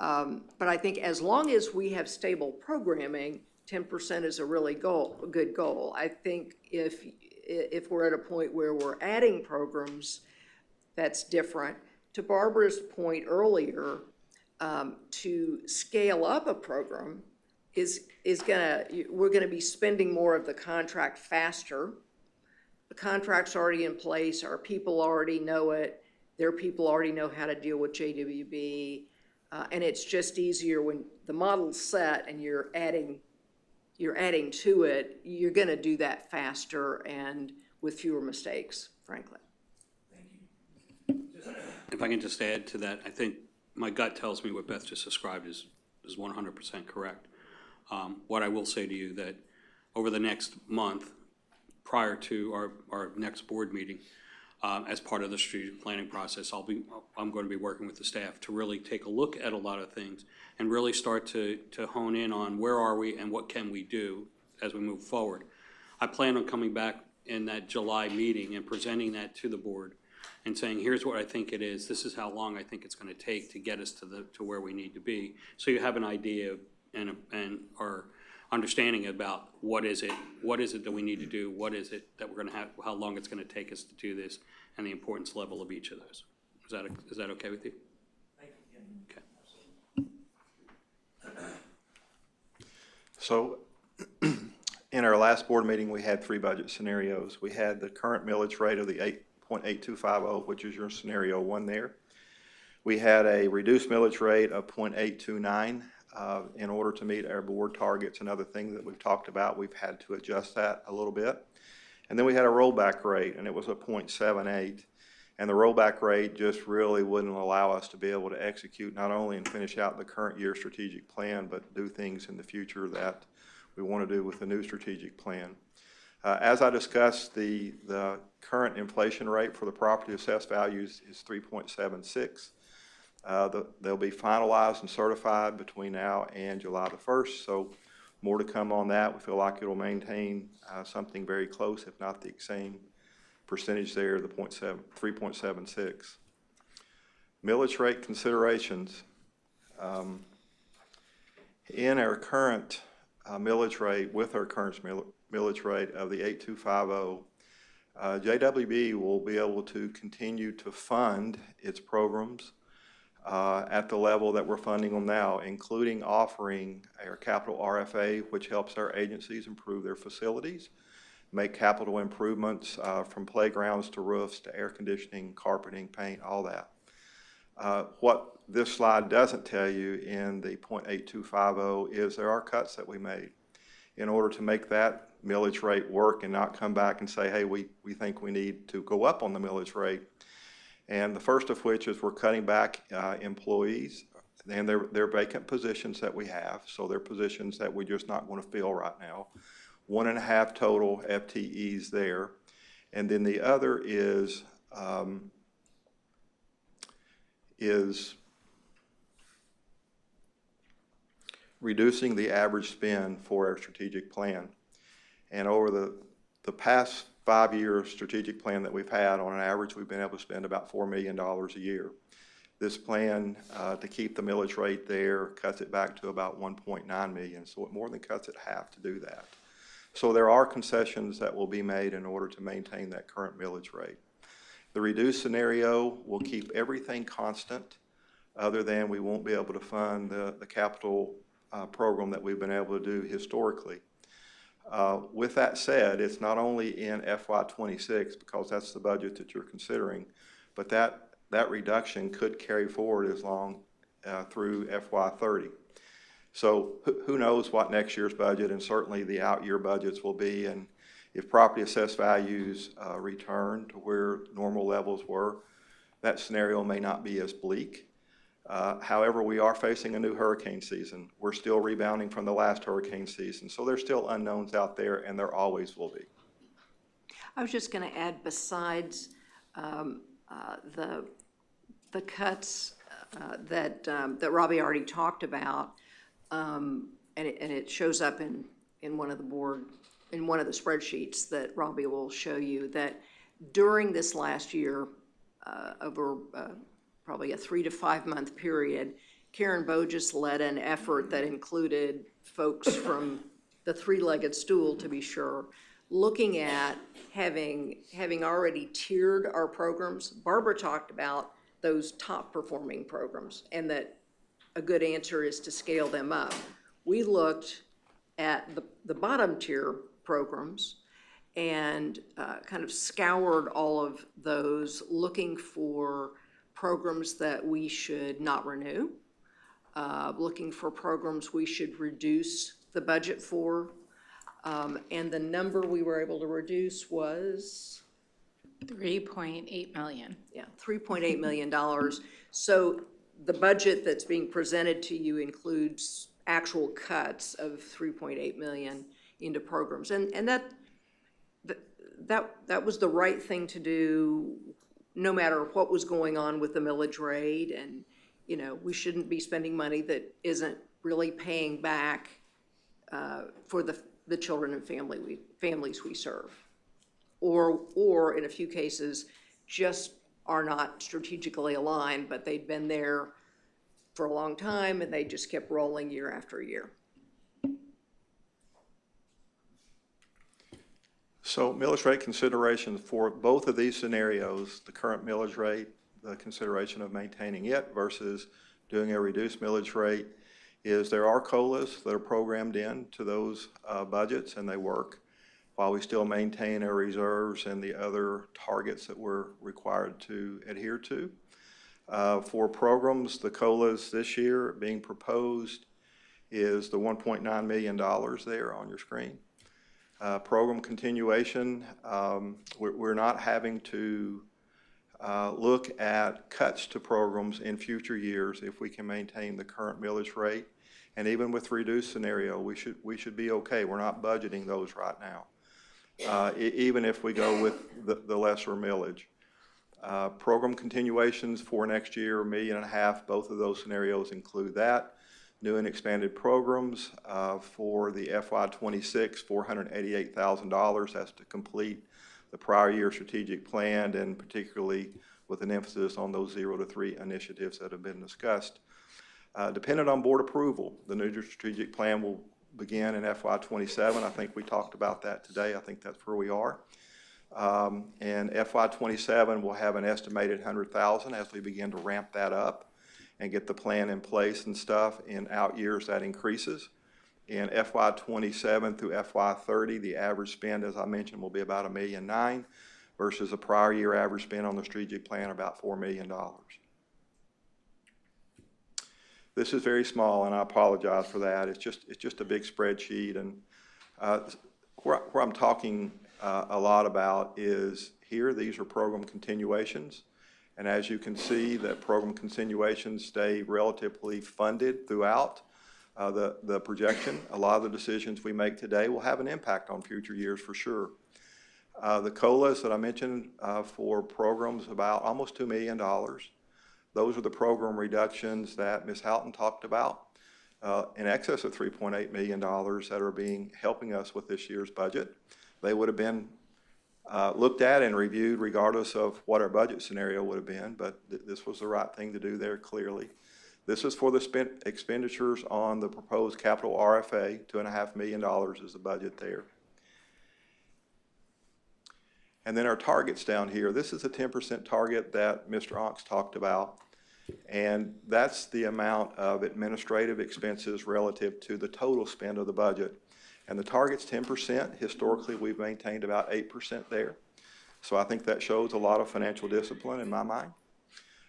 [SPEAKER 7] I think as long as we have stable programming, 10% is a really good goal. I think if we're at a point where we're adding programs, that's different. To Barbara's point earlier, to scale up a program we're gonna be spending more of the contract faster. The contract's already in place, our people already know it, their people already know how to deal with JWB, and it's just easier when the model's set and you're adding to it, you're gonna do that faster and with fewer mistakes, frankly.
[SPEAKER 1] If I can just add to that, I think my gut tells me what Beth just described is 100% correct. What I will say to you that over the next month, prior to our next board meeting, as part of the strategic planning process, I'm going to be working with the staff to really take a look at a lot of things and really start to hone in on where are we and what can we do as we move forward. I plan on coming back in that July meeting and presenting that to the board and saying, here's what I think it is, this is how long I think it's going to take to get us to where we need to be. So you have an idea and our understanding about what is it that we need to do, what is it that we're going to have, how long it's going to take us to do this, and the importance level of each of those. Is that okay with you? Okay.
[SPEAKER 15] So in our last board meeting, we had 3 budget scenarios. We had the current millage rate of the 8.8250, which is your scenario 1 there. We had a reduced millage rate of 0.829. In order to meet our board targets and other things that we've talked about, we've had to adjust that a little bit. And then we had a rollback rate, and it was a 0.78. And the rollback rate just really wouldn't allow us to be able to execute not only and finish out the current year strategic plan, but do things in the future that we want to do with the new strategic plan. As I discussed, the current inflation rate for the property assessed values is 3.76. They'll be finalized and certified between now and July the 1st, so more to come on that. We feel like it'll maintain something very close, if not the same percentage there, the 3.76. Millage rate considerations. In our current millage rate, with our current millage rate of the 8250, JWB will be able to continue to fund its programs at the level that we're funding them now, including offering our capital RFA, which helps our agencies improve their facilities, make capital improvements from playgrounds to roofs to air conditioning, carpeting, paint, all that. What this slide doesn't tell you in the 0.8250 is there are cuts that we made in order to make that millage rate work and not come back and say, hey, we think we need to go up on the millage rate. And the first of which is we're cutting back employees, and they're vacant positions that we have, so they're positions that we're just not going to fill right now. 1.5 total FTEs there. And then the other is reducing the average spend for our strategic plan. And over the past 5 year strategic plan that we've had, on an average, we've been able to spend about $4 million a year. This plan, to keep the millage rate there, cuts it back to about 1.9 million, so it more than cuts it half to do that. So there are concessions that will be made in order to maintain that current millage rate. The reduced scenario will keep everything constant, other than we won't be able to fund the capital program that we've been able to do historically. With that said, it's not only in FY26, because that's the budget that you're considering, but that reduction could carry forward as long through FY30. So who knows what next year's budget and certainly the out-year budgets will be, and if property assessed values return to where normal levels were, that scenario may not be as bleak. However, we are facing a new hurricane season. We're still rebounding from the last hurricane season, so there's still unknowns out there, and there always will be.
[SPEAKER 7] I was just going to add, besides the cuts that Robbie already talked about, and it shows up in one of the spreadsheets that Robbie will show you, that during this last year, over probably a 3 to 5 month period, Karen Bogus led an effort that included folks from the three-legged stool, to be sure, looking at having already tiered our programs. Barbara talked about those top performing programs, and that a good answer is to scale them up. We looked at the bottom tier programs and kind of scoured all of those, looking for programs that we should not renew, looking for programs we should reduce the budget for, and the number we were able to reduce was
[SPEAKER 12] $3.8 million.
[SPEAKER 7] Yeah, $3.8 million. So the budget that's being presented to you includes actual cuts of $3.8 million into programs, and that was the right thing to do, no matter what was going on with the millage rate. And we shouldn't be spending money that isn't really paying back for the children and families we serve, or in a few cases just are not strategically aligned, but they'd been there for a long time and they just kept rolling year after year.
[SPEAKER 15] So millage rate considerations for both of these scenarios, the current millage rate, the consideration of maintaining it versus doing a reduced millage rate, is there are COLAs that are programmed in to those budgets, and they work, while we still maintain our reserves and the other targets that we're required to adhere to. For programs, the COLAs this year being proposed is the $1.9 million there on your screen. Program continuation, we're not having to look at cuts to programs in future years if we can maintain the current millage rate. And even with reduced scenario, we should be okay. We're not budgeting those right now, even if we go with the lesser millage. Program continuations for next year, $1.5 million, both of those scenarios include that. New and expanded programs for the FY26, $488,000. That's to complete the prior year strategic plan, and particularly with an emphasis on those 0 to 3 initiatives that have been discussed. Dependent on board approval, the new strategic plan will begin in FY27. I think we talked about that today. I think that's where we are. And FY27 will have an estimated $100,000 as we begin to ramp that up and get the plan in place and stuff. In out years, that increases. In FY27 through FY30, the average spend, as I mentioned, will be about $1.9 million versus a prior year average spend on the strategic plan about $4 million. This is very small, and I apologize for that. It's just a big spreadsheet, and where I'm talking a lot about is here. These are program continuations. And as you can see, that program continuations stay relatively funded throughout the projection. A lot of the decisions we make today will have an impact on future years for sure. The COLAs that I mentioned for programs, about almost $2 million. Those are the program reductions that Ms. Houghton talked about. in excess of $3.8 million that are helping us with this year's budget. They would have been looked at and reviewed regardless of what our budget scenario would have been, but this was the right thing to do there clearly. This is for the expenditures on the proposed capital RFA. $2.5 million is the budget there. And then our targets down here. This is a 10% target that Mr. Onks talked about. And that's the amount of administrative expenses relative to the total spend of the budget. And the target's 10%. Historically, we've maintained about 8% there. So I think that shows a lot of financial discipline in my mind.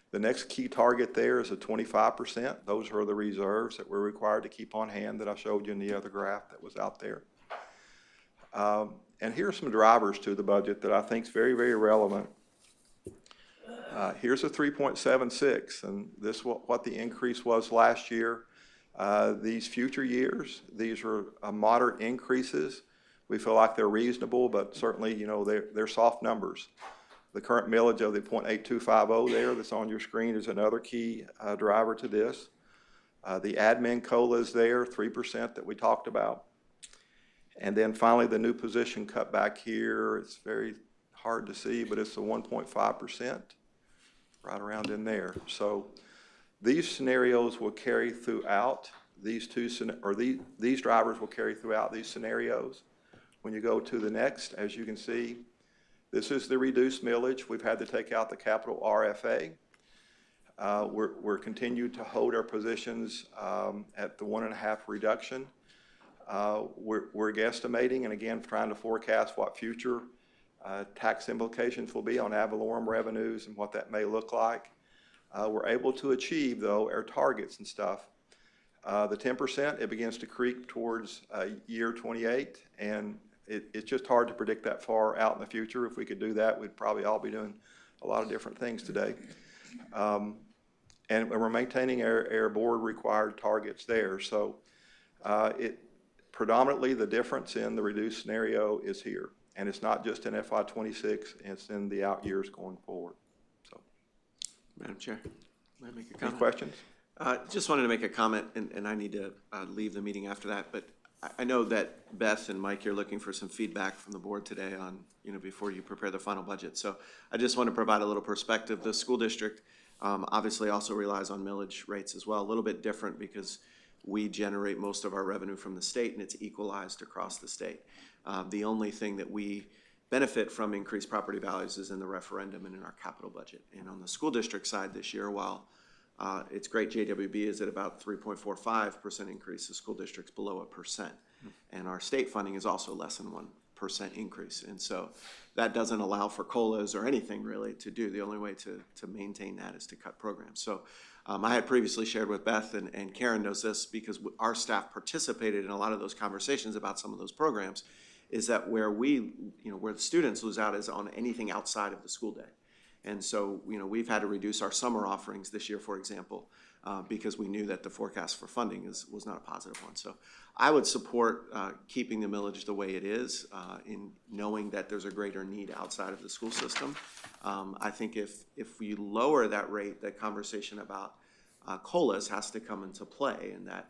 [SPEAKER 15] The next key target there is a 25%. Those are the reserves that we're required to keep on hand that I showed you in the other graph that was out there. And here are some drivers to the budget that I think is very, very relevant. Here's a 3.76, and this is what the increase was last year. These future years, these are moderate increases. We feel like they're reasonable, but certainly, you know, they're soft numbers. The current millage of the 0.8250 there that's on your screen is another key driver to this. The admin COLA is there, 3% that we talked about. And then finally, the new position cut back here, it's very hard to see, but it's the 1.5%, right around in there. So these scenarios will carry throughout these these drivers will carry throughout these scenarios. When you go to the next, as you can see, this is the reduced millage. We've had to take out the capital RFA. We're continued to hold our positions at the 1.5 reduction. We're guesstimating and again trying to forecast what future tax implications will be on ad valorem revenues and what that may look like. We're able to achieve, though, our targets and stuff. The 10%, it begins to creep towards year 28, and it's just hard to predict that far out in the future. If we could do that, we'd probably all be doing a lot of different things today. And we're maintaining our board required targets there. So predominantly the difference in the reduced scenario is here. And it's not just in FY26, it's in the out years going forward. So,
[SPEAKER 16] Madam Chair, may I make a comment?
[SPEAKER 15] Any questions?
[SPEAKER 16] Just wanted to make a comment, and I need to leave the meeting after that, but I know that Beth and Mike, you're looking for some feedback from the board today on, you know, before you prepare the final budget. So I just want to provide a little perspective. The school district obviously also relies on millage rates as well, a little bit different because we generate most of our revenue from the state and it's equalized across the state. The only thing that we benefit from increased property values is in the referendum and in our capital budget. And on the school district side this year, while it's great JWB is at about 3.45% increase, the school district's below 1%. And our state funding is also less than 1% increase. And so that doesn't allow for COLAs or anything really to do. The only way to maintain that is to cut programs. So I had previously shared with Beth, and Karen knows this because our staff participated in a lot of those conversations about some of those programs, is that where the students lose out is on anything outside of the school day. And so, you know, we've had to reduce our summer offerings this year, for example, because we knew that the forecast for funding was not a positive one. So I would support keeping the millage the way it is, in knowing that there's a greater need outside of the school system. I think if we lower that rate, that conversation about COLAs has to come into play, and that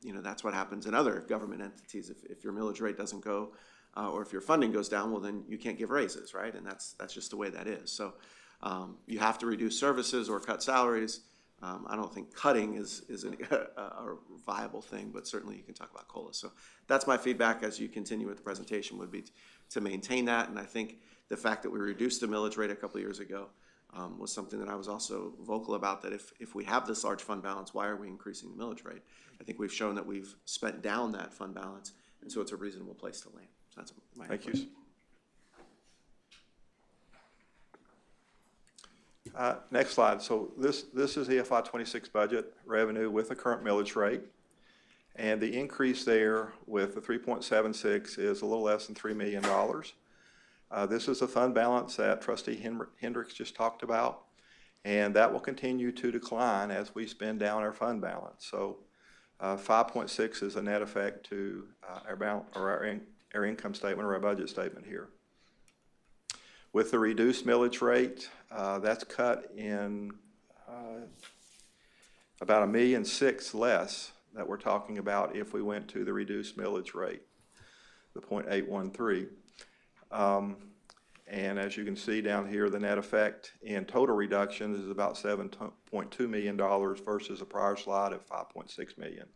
[SPEAKER 16] you know, that's what happens in other government entities. If your millage rate doesn't go, or if your funding goes down, well, then you can't give raises, right? And that's just the way that is. So you have to reduce services or cut salaries. I don't think cutting is a viable thing, but certainly you can talk about COLA. So that's my feedback as you continue with the presentation, would be to maintain that. And I think the fact that we reduced the millage rate a couple of years ago was something that I was also vocal about, that if we have this large fund balance, why are we increasing the millage rate? I think we've shown that we've spent down that fund balance, and so it's a reasonable place to land. So that's my
[SPEAKER 15] Thank you. Next slide. So this is the FY26 budget revenue with the current millage rate. And the increase there with the 3.76 is a little less than $3 million. This is a fund balance that Trustee Hendricks just talked about. And that will continue to decline as we spend down our fund balance. So 5.6 is a net effect to our income statement or our budget statement here. With the reduced millage rate, that's cut in about $1.6 million less that we're talking about if we went to the reduced millage rate, the 0.813. And as you can see down here, the net effect in total reductions is about $7.2 million versus a prior slide of $5.6 million.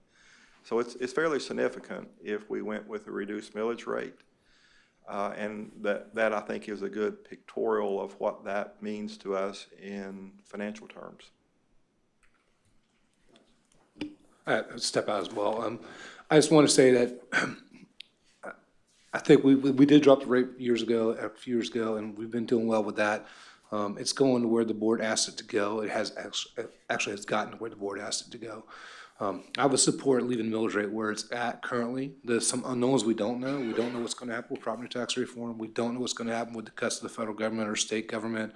[SPEAKER 15] So it's fairly significant if we went with a reduced millage rate. And that I think is a good pictorial of what that means to us in financial terms.
[SPEAKER 10] Step out as well. I just want to say that I think we did drop the rate a few years ago, and we've been doing well with that. It's going to where the board asked it to go. It has actually has gotten to where the board asked it to go. I would support leaving the millage rate where it's at currently. There's some unknowns we don't know. We don't know what's going to happen with property tax reform. We don't know what's going to happen with the cuts to the federal government or state government.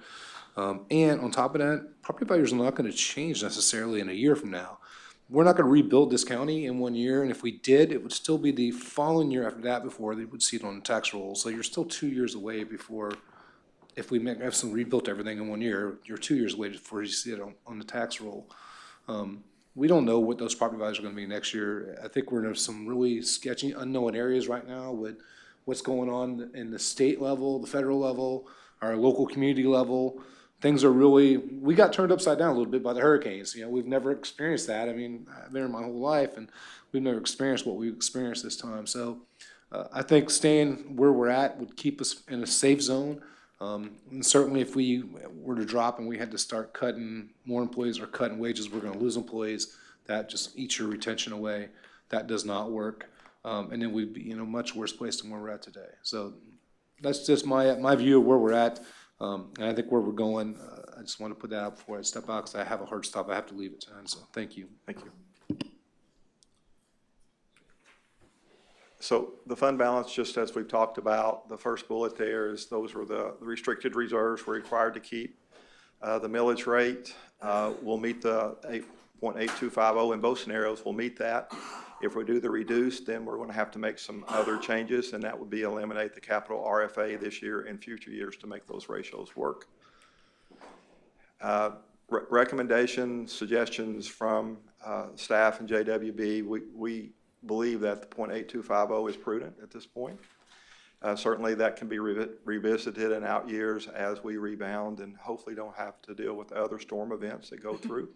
[SPEAKER 10] And on top of that, property values are not going to change necessarily in a year from now. We're not going to rebuild this county in 1 year, and if we did, it would still be the following year after that before they would see it on the tax roll. So you're still 2 years away before, if we have some rebuilt everything in 1 year, you're 2 years away before you see it on the tax roll. We don't know what those property values are going to be next year. I think we're in some really sketchy, unknown areas right now with what's going on in the state level, the federal level, our local community level. Things are really, we got turned upside down a little bit by the hurricanes. You know, we've never experienced that. I mean, I've been here my whole life, and we've never experienced what we've experienced this time. So I think staying where we're at would keep us in a safe zone. And certainly if we were to drop and we had to start cutting more employees or cutting wages, we're going to lose employees. That just eats your retention away. That does not work. And then we'd be in a much worse place than where we're at today. So that's just my view of where we're at. And I think where we're going, I just want to put that out before I step out because I have a hard stop. I have to leave at 10. So thank you.
[SPEAKER 15] Thank you. So the fund balance, just as we've talked about, the first bullet there is those were the restricted reserves we're required to keep. The millage rate will meet the 8.8250 in both scenarios. We'll meet that. If we do the reduced, then we're going to have to make some other changes, and that would be eliminate the capital RFA this year and future years to make those ratios work. Recommendations, suggestions from staff and JWB, we believe that the 0.8250 is prudent at this point. Certainly that can be revisited in out years as we rebound and hopefully don't have to deal with other storm events that go through.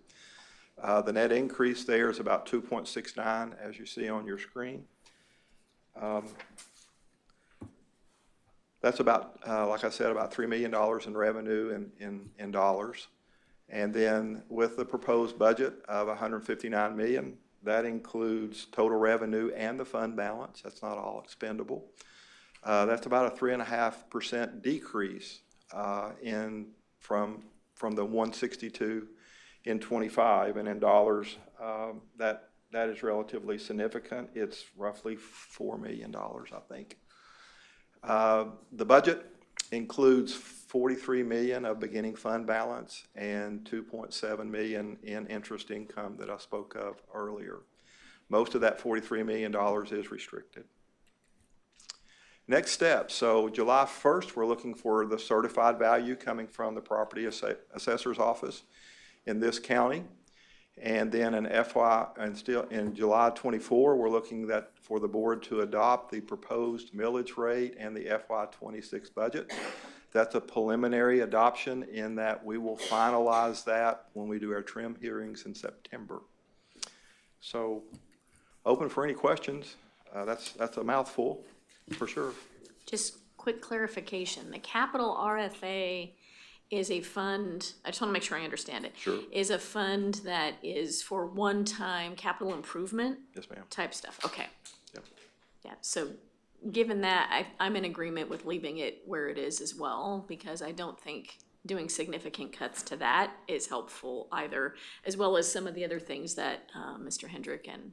[SPEAKER 15] The net increase there is about 2.69, as you see on your screen. That's about, like I said, about $3 million in revenue in dollars. And then with the proposed budget of $159 million, that includes total revenue and the fund balance. That's not all expendable. That's about a 3.5% decrease from the 162 in 25, and in dollars, that is relatively significant. It's roughly $4 million, I think. The budget includes $43 million of beginning fund balance and $2.7 million in interest income that I spoke of earlier. Most of that $43 million is restricted. Next step, so July 1st, we're looking for the certified value coming from the property assessor's office in this county. And then in July 24, we're looking for the board to adopt the proposed millage rate and the FY26 budget. That's a preliminary adoption in that we will finalize that when we do our trim hearings in September. So open for any questions. That's a mouthful for sure.
[SPEAKER 4] Just quick clarification, the capital RFA is a fund, I just want to make sure I understand it.
[SPEAKER 15] Sure.
[SPEAKER 4] Is a fund that is for one-time capital improvement?
[SPEAKER 15] Yes, ma'am.
[SPEAKER 4] Type stuff, okay.
[SPEAKER 15] Yep.
[SPEAKER 4] Yeah, so given that, I'm in agreement with leaving it where it is as well, because I don't think doing significant cuts to that is helpful either, as well as some of the other things that Mr. Hendrick and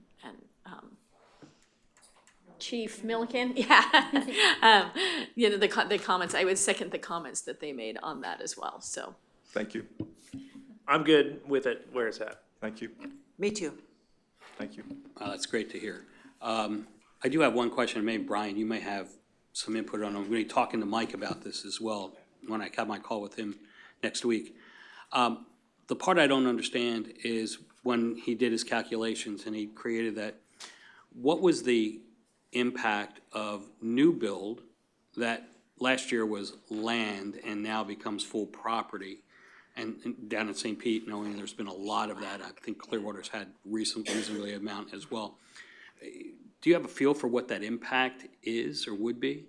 [SPEAKER 4] Chief Milliken, yeah. You know, the comments, I would second the comments that they made on that as well, so.
[SPEAKER 15] Thank you.
[SPEAKER 8] I'm good with it where it's at.
[SPEAKER 15] Thank you.
[SPEAKER 5] Me too.
[SPEAKER 15] Thank you.
[SPEAKER 1] That's great to hear. I do have one question. Maybe Brian, you may have some input on it. I'm going to be talking to Mike about this as well when I have my call with him next week. The part I don't understand is when he did his calculations and he created that, what was the impact of new build that last year was land and now becomes full property? And down at St. Pete, knowing there's been a lot of that, I think Clearwater's had reasonably amount as well. Do you have a feel for what that impact is or would be?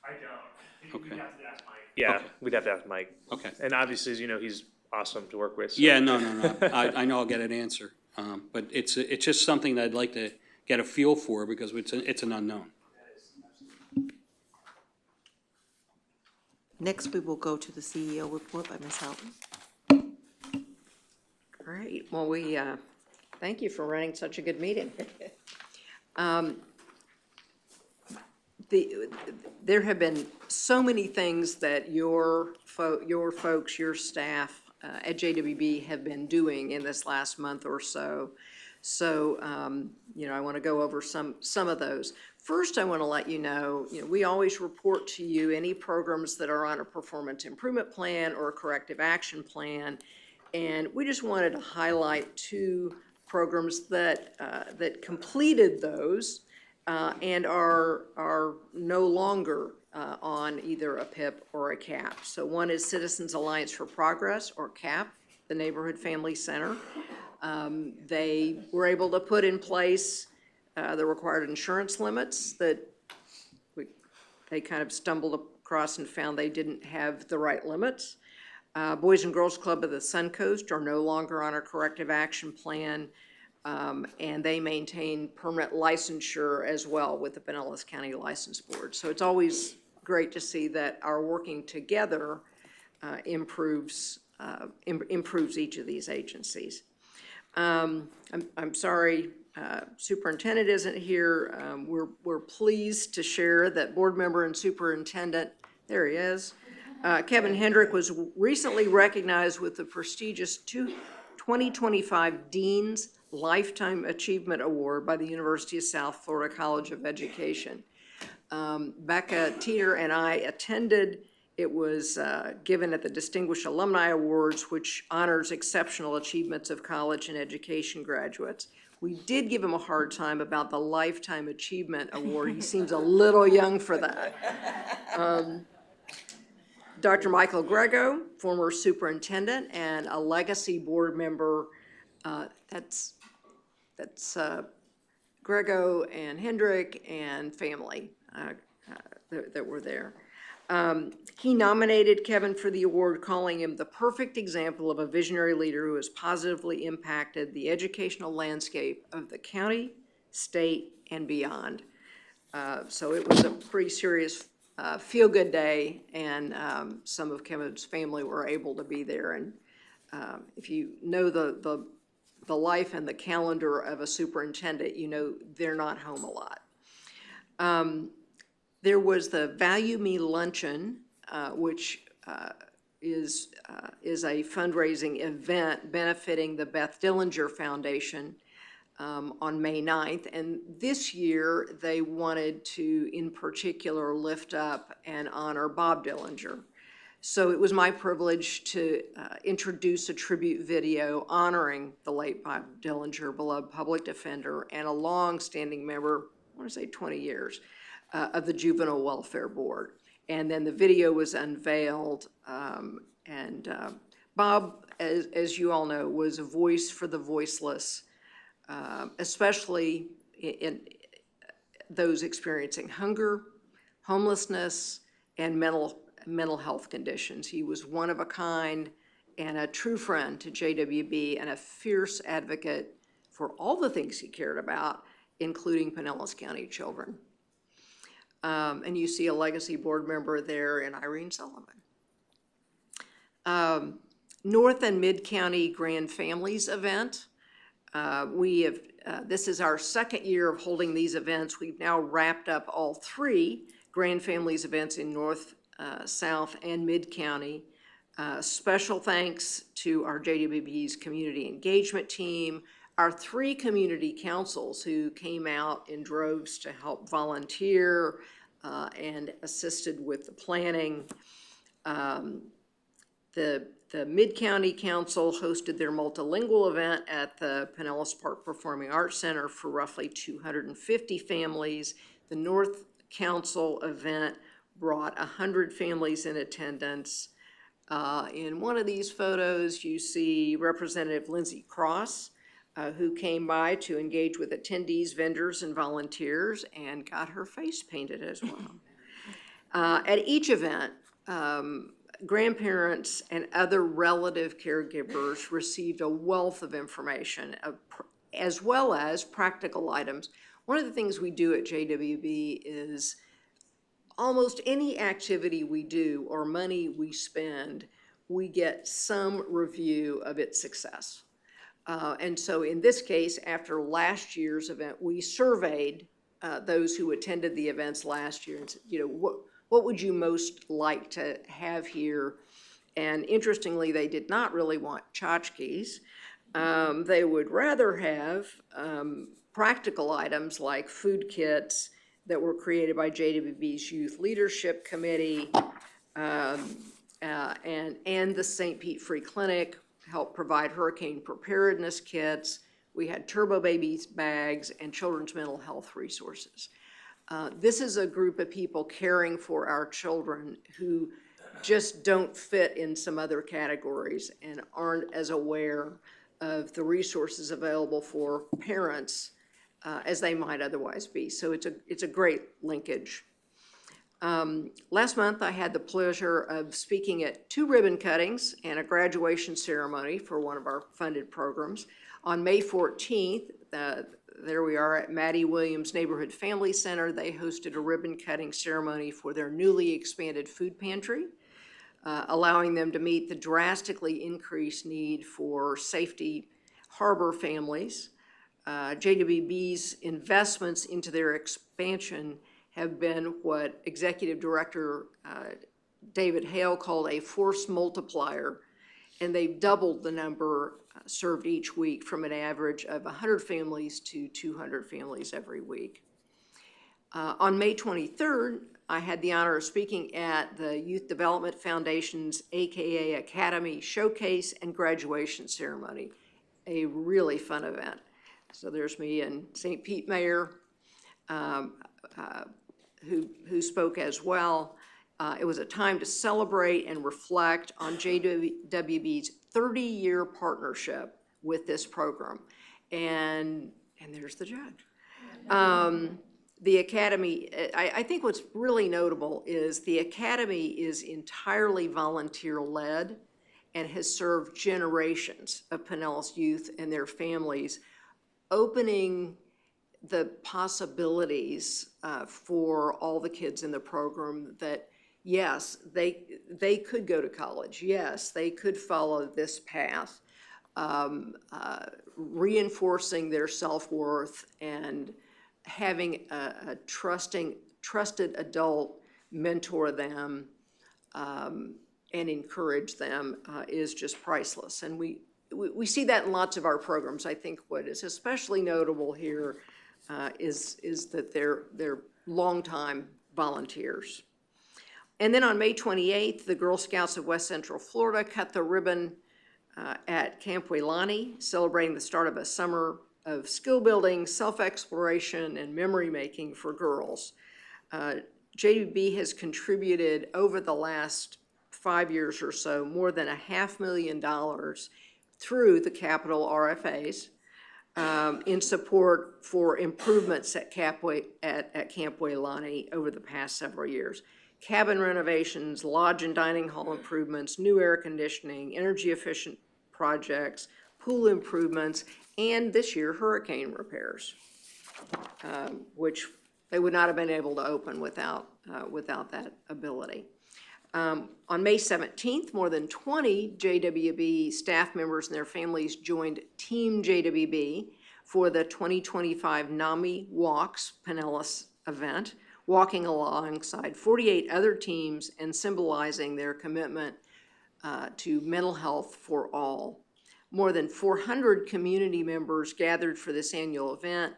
[SPEAKER 8] I don't.
[SPEAKER 1] Okay.
[SPEAKER 8] We'd have to ask Mike. Yeah,
[SPEAKER 1] Okay.
[SPEAKER 8] we'd have to ask Mike.
[SPEAKER 1] Okay.
[SPEAKER 8] And obviously, as you know, he's awesome to work with. So.
[SPEAKER 1] Yeah, no. I know I'll get an answer. But it's just something that I'd like to get a feel for because it's an unknown.
[SPEAKER 5] Next, we will go to the CEO report by Ms. Houghton.
[SPEAKER 7] Great. Well, we thank you for running such a good meeting. There have been so many things that your folks, your staff at JWB have been doing in this last month or so. So, I want to go over some of those. First, I want to let you know, we always report to you any programs that are on a performance improvement plan or a corrective action plan. And we just wanted to highlight two programs that completed those and are no longer on either a PIP or a CAP. So one is Citizens Alliance for Progress, or CAP, the Neighborhood Family Center. They were able to put in place the required insurance limits that they kind of stumbled across and found they didn't have the right limits. Boys and Girls Club of the Suncoast are no longer on a corrective action plan, and they maintain permanent licensure as well with the Pinellas County License Board. So it's always great to see that our working together improves each of these agencies. I'm sorry, Superintendent isn't here. We're pleased to share that board member and superintendent, there he is, Kevin Hendrick was recently recognized with the prestigious 2025 Dean's Lifetime Achievement Award by the University of South Florida College of Education. Becca Teeter and I attended. It was given at the Distinguished Alumni Awards, which honors exceptional achievements of college and education graduates. We did give him a hard time about the Lifetime Achievement Award. He seems a little young for that. Dr. Michael Grego, former superintendent and a legacy board member. That's Grego and Hendrick and family that were there. He nominated Kevin for the award, calling him the perfect example of a visionary leader who has positively impacted the educational landscape of the county, state, and beyond. So it was a pretty serious feel-good day, and some of Kevin's family were able to be there. And if you know the life and the calendar of a superintendent, you know they're not home a lot. There was the Value Me Luncheon, which is a fundraising event benefiting the Beth Dillinger Foundation on May 9th. And this year, they wanted to, in particular, lift up and honor Bob Dillinger. So it was my privilege to introduce a tribute video honoring the late Bob Dillinger, beloved public defender, and a long-standing member, I want to say 20 years, of the Juvenile Welfare Board. And then the video was unveiled, and Bob, as you all know, was a voice for the voiceless, especially in those experiencing hunger, homelessness, and mental health conditions. He was one of a kind and a true friend to JWB and a fierce advocate for all the things he cared about, including Pinellas County children. And you see a legacy board member there in Irene Sullivan. North and Mid-County Grand Families event. This is our second year of holding these events. We've now wrapped up all three Grand Families events in North, South, and Mid-County. Special thanks to our JWB's community engagement team, our three community councils who came out in droves to help volunteer and assisted with the planning. The The Mid-County Council hosted their multilingual event at the Pinellas Park Performing Arts Center for roughly 250 families. The North Council event brought 100 families in attendance. In one of these photos, you see Representative Lindsay Cross, who came by to engage with attendees, vendors, and volunteers, and got her face painted as well. At each event, grandparents and other relative caregivers received a wealth of information, as well as practical items. One of the things we do at JWB is almost any activity we do or money we spend, we get some review of its success. And so in this case, after last year's event, we surveyed those who attended the events last year and said, you know, what would you most like to have here? And interestingly, they did not really want tchotchkes. They would rather have practical items like food kits that were created by JWB's Youth Leadership Committee, and the St. Pete Free Clinic helped provide hurricane preparedness kits. We had Turbo Babies bags and children's mental health resources. This is a group of people caring for our children who just don't fit in some other categories and aren't as aware of the resources available for parents as they might otherwise be. So it's a great linkage. Last month, I had the pleasure of speaking at 2 ribbon cuttings and a graduation ceremony for one of our funded programs. On May 14th, there we are at Maddie Williams Neighborhood Family Center. They hosted a ribbon cutting ceremony for their newly expanded food pantry, allowing them to meet the drastically increased need for safety harbor families. JWB's investments into their expansion have been what Executive Director David Hale called a force multiplier, and they've doubled the number served each week from an average of 100 families to 200 families every week. On May 23rd, I had the honor of speaking at the Youth Development Foundation's AKA Academy Showcase and Graduation Ceremony, a really fun event. So there's me and St. Pete Mayor, who spoke as well. It was a time to celebrate and reflect on JWB's 30-year partnership with this program. And there's the judge. The Academy, I think what's really notable is the Academy is entirely volunteer-led and has served generations of Pinellas youth and their families, opening the possibilities for all the kids in the program that, yes, they could go to college. Yes, they could follow this path, reinforcing their self-worth and having a trusted adult mentor them and encourage them is just priceless. And we see that in lots of our programs. I think what is especially notable here is that they're longtime volunteers. And then on May 28th, the Girl Scouts of West Central Florida cut the ribbon at Camp Wailani, celebrating the start of a summer of skill building, self-exploration, and memory making for girls. JWB has contributed over the last 5 years or so more than $500,000 through the capital RFAs in support for improvements at Camp Wailani over the past several years. Cabin renovations, lodge and dining hall improvements, new air conditioning, energy efficient projects, pool improvements, and this year hurricane repairs, which they would not have been able to open without that ability. On May 17th, more than 20 JWB staff members and their families joined Team JWB for the 2025 NAMI Walks Pinellas event, walking alongside 48 other teams and symbolizing their commitment to mental health for all. More than 400 community members gathered for this annual event,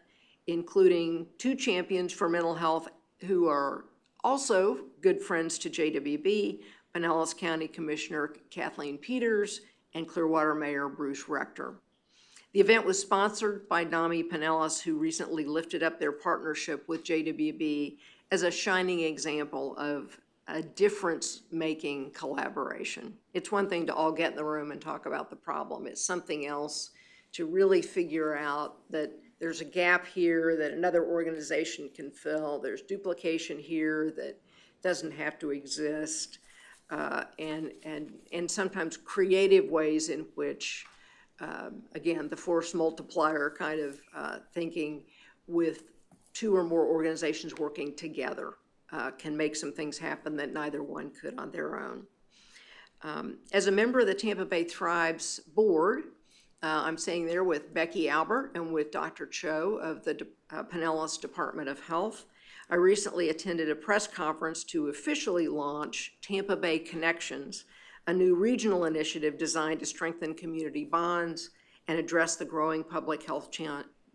[SPEAKER 7] including 2 champions for mental health who are also good friends to JWB, Pinellas County Commissioner Kathleen Peters, and Clearwater Mayor Bruce Rector. The event was sponsored by NAMI Pinellas, who recently lifted up their partnership with JWB as a shining example of a difference-making collaboration. It's one thing to all get in the room and talk about the problem. It's something else to really figure out that there's a gap here that another organization can fill. There's duplication here that doesn't have to exist. And sometimes creative ways in which, again, the force multiplier kind of thinking with two or more organizations working together can make some things happen that neither one could on their own. As a member of the Tampa Bay Thrives Board, I'm sitting there with Becky Albert and with Dr. Cho of the Pinellas Department of Health. I recently attended a press conference to officially launch Tampa Bay Connections, a new regional initiative designed to strengthen community bonds and address the growing public health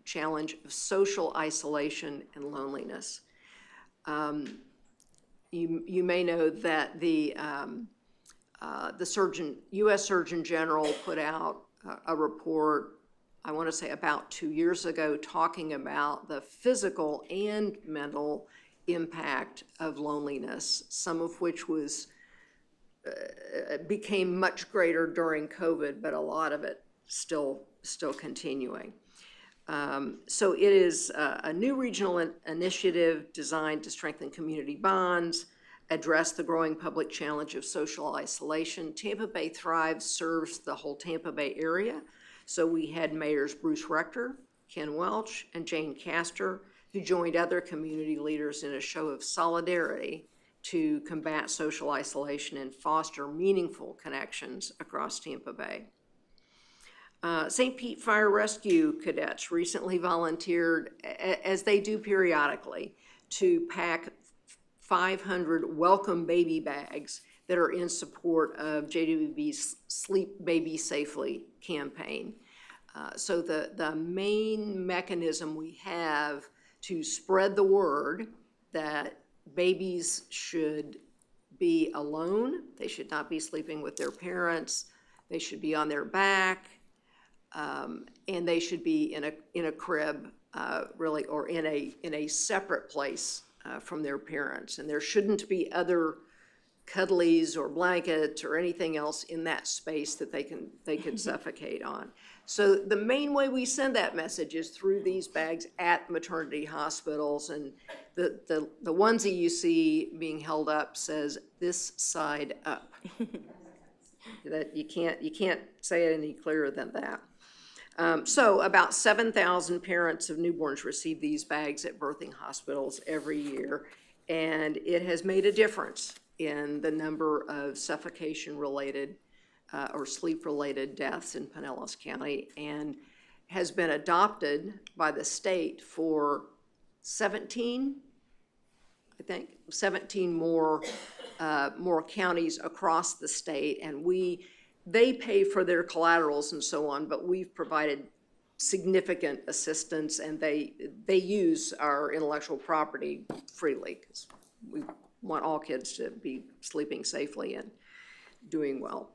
[SPEAKER 7] challenge of social isolation and loneliness. You may know that the U.S. Surgeon General put out a report, I want to say about 2 years ago, talking about the physical and mental impact of loneliness, some of which was became much greater during COVID, but a lot of it still continuing. So it is a new regional initiative designed to strengthen community bonds, address the growing public challenge of social isolation. Tampa Bay Thrives serves the whole Tampa Bay area. So we had Mayors Bruce Rector, Ken Welch, and Jane Castor, who joined other community leaders in a show of solidarity to combat social isolation and foster meaningful connections across Tampa Bay. St. Pete Fire Rescue cadets recently volunteered, as they do periodically, to pack 500 welcome baby bags that are in support of JWB's Sleep Baby Safely campaign. So the main mechanism we have to spread the word that babies should be alone, they should not be sleeping with their parents, they should be on their back, and they should be in a crib, really, or in a separate place from their parents. And there shouldn't be other cuddlies or blankets or anything else in that space that they can suffocate on. So the main way we send that message is through these bags at maternity hospitals, and the onesie you see being held up says "this side up." That you can't say it any clearer than that. So about 7,000 parents of newborns receive these bags at birthing hospitals every year, and it has made a difference in the number of suffocation-related or sleep-related deaths in Pinellas County, and has been adopted by the state for 17 more counties across the state, and they pay for their collaterals and so on, but we've provided significant assistance, and they use our intellectual property freely because we want all kids to be sleeping safely and doing well.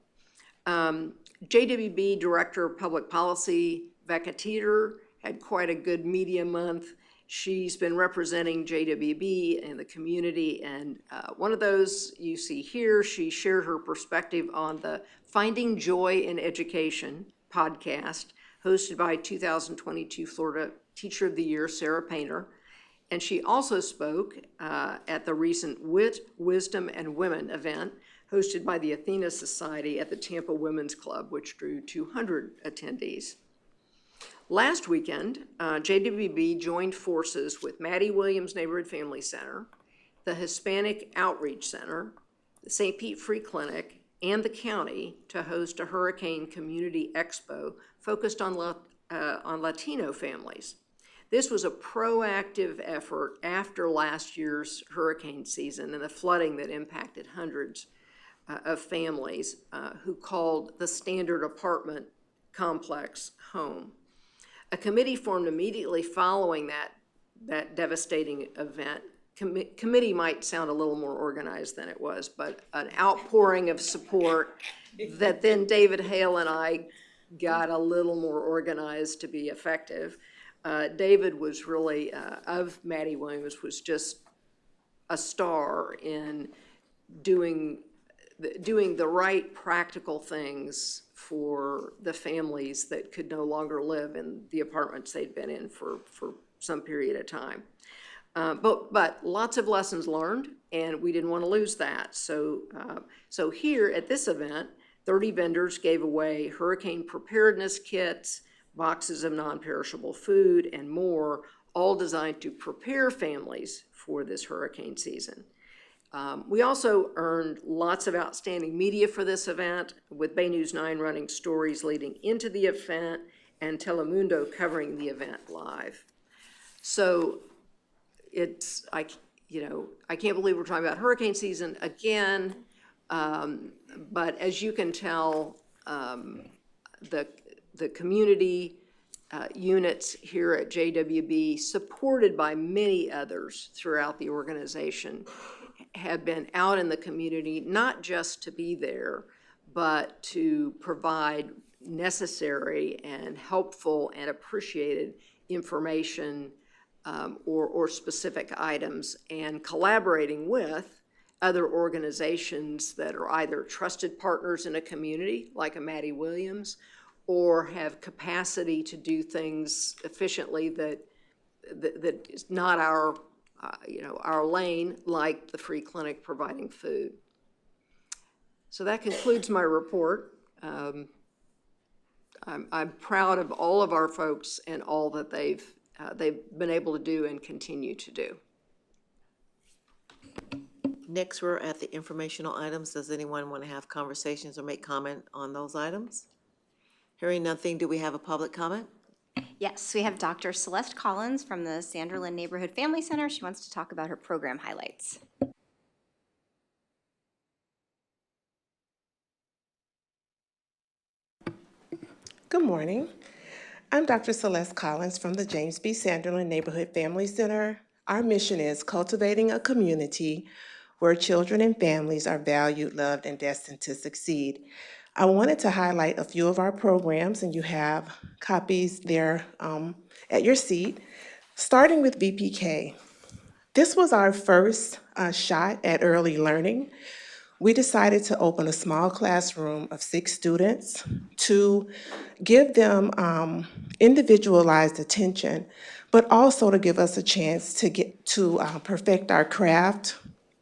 [SPEAKER 7] JWB Director of Public Policy, Becca Teeter, had quite a good media month. She's been representing JWB in the community, and one of those you see here, she shared her perspective on the Finding Joy in Education podcast, hosted by 2022 Florida Teacher of the Year, Sarah Painter. And she also spoke at the recent Wit, Wisdom, and Women event, hosted by the Athena Society at the Tampa Women's Club, which drew 200 attendees. Last weekend, JWB joined forces with Maddie Williams Neighborhood Family Center, the Hispanic Outreach Center, the St. Pete Free Clinic, and the county to host a Hurricane Community Expo focused on Latino families. This was a proactive effort after last year's hurricane season and the flooding that impacted hundreds of families who called the standard apartment complex home. A committee formed immediately following that devastating event committee might sound a little more organized than it was, but an outpouring of support that then David Hale and I got a little more organized to be effective. David was really, of Maddie Williams, was just a star in doing the right practical things for the families that could no longer live in the apartments they'd been in for some period of time. But lots of lessons learned, and we didn't want to lose that. So here at this event, 30 vendors gave away hurricane preparedness kits, boxes of non-perishable food, and more, all designed to prepare families for this hurricane season. We also earned lots of outstanding media for this event, with Bay News 9 running stories leading into the event and Telemundo covering the event live. So I can't believe we're talking about hurricane season again, but as you can tell, the community units here at JWB, supported by many others throughout the organization, have been out in the community, not just to be there, but to provide necessary and helpful and appreciated information or specific items, and collaborating with other organizations that are either trusted partners in a community, like a Maddie Williams, or have capacity to do things efficiently that is not our lane, like the free clinic providing food. So that concludes my report. I'm proud of all of our folks and all that they've been able to do and continue to do.
[SPEAKER 5] Next, we're at the informational items. Does anyone want to have conversations or make comment on those items? Hearing nothing, do we have a public comment?
[SPEAKER 4] Yes, we have Dr. Celeste Collins from the Sanderlin Neighborhood Family Center. She wants to talk about her program highlights.
[SPEAKER 17] Good morning. I'm Dr. Celeste Collins from the James B. Sanderlin Neighborhood Family Center. Our mission is cultivating a community where children and families are valued, loved, and destined to succeed. I wanted to highlight a few of our programs, and you have copies there at your seat, starting with VPK. This was our first shot at early learning. We decided to open a small classroom of 6 students to give them individualized attention, but also to give us a chance to perfect our craft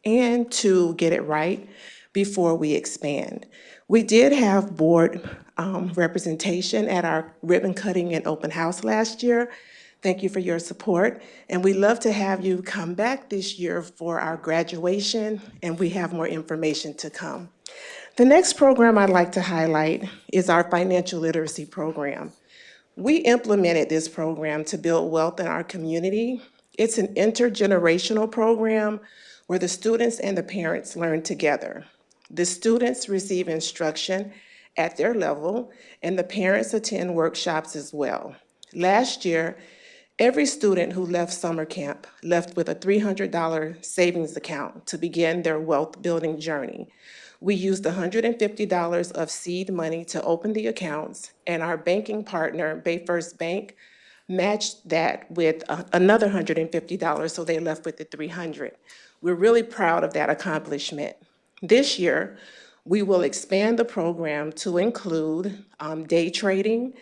[SPEAKER 17] and to get it right before we expand. We did have board representation at our ribbon cutting and open house last year. Thank you for your support, and we'd love to have you come back this year for our graduation, and we have more information to come. The next program I'd like to highlight is our financial literacy program. We implemented this program to build wealth in our community. It's an intergenerational program where the students and the parents learn together. The students receive instruction at their level, and the parents attend workshops as well. Last year, every student who left summer camp left with a $300 savings account to begin their wealth building journey. We used $150 of seed money to open the accounts, and our banking partner, BayFirst Bank, matched that with another $150, so they left with the $300. We're really proud of that accomplishment. This year, we will expand the program to include day trading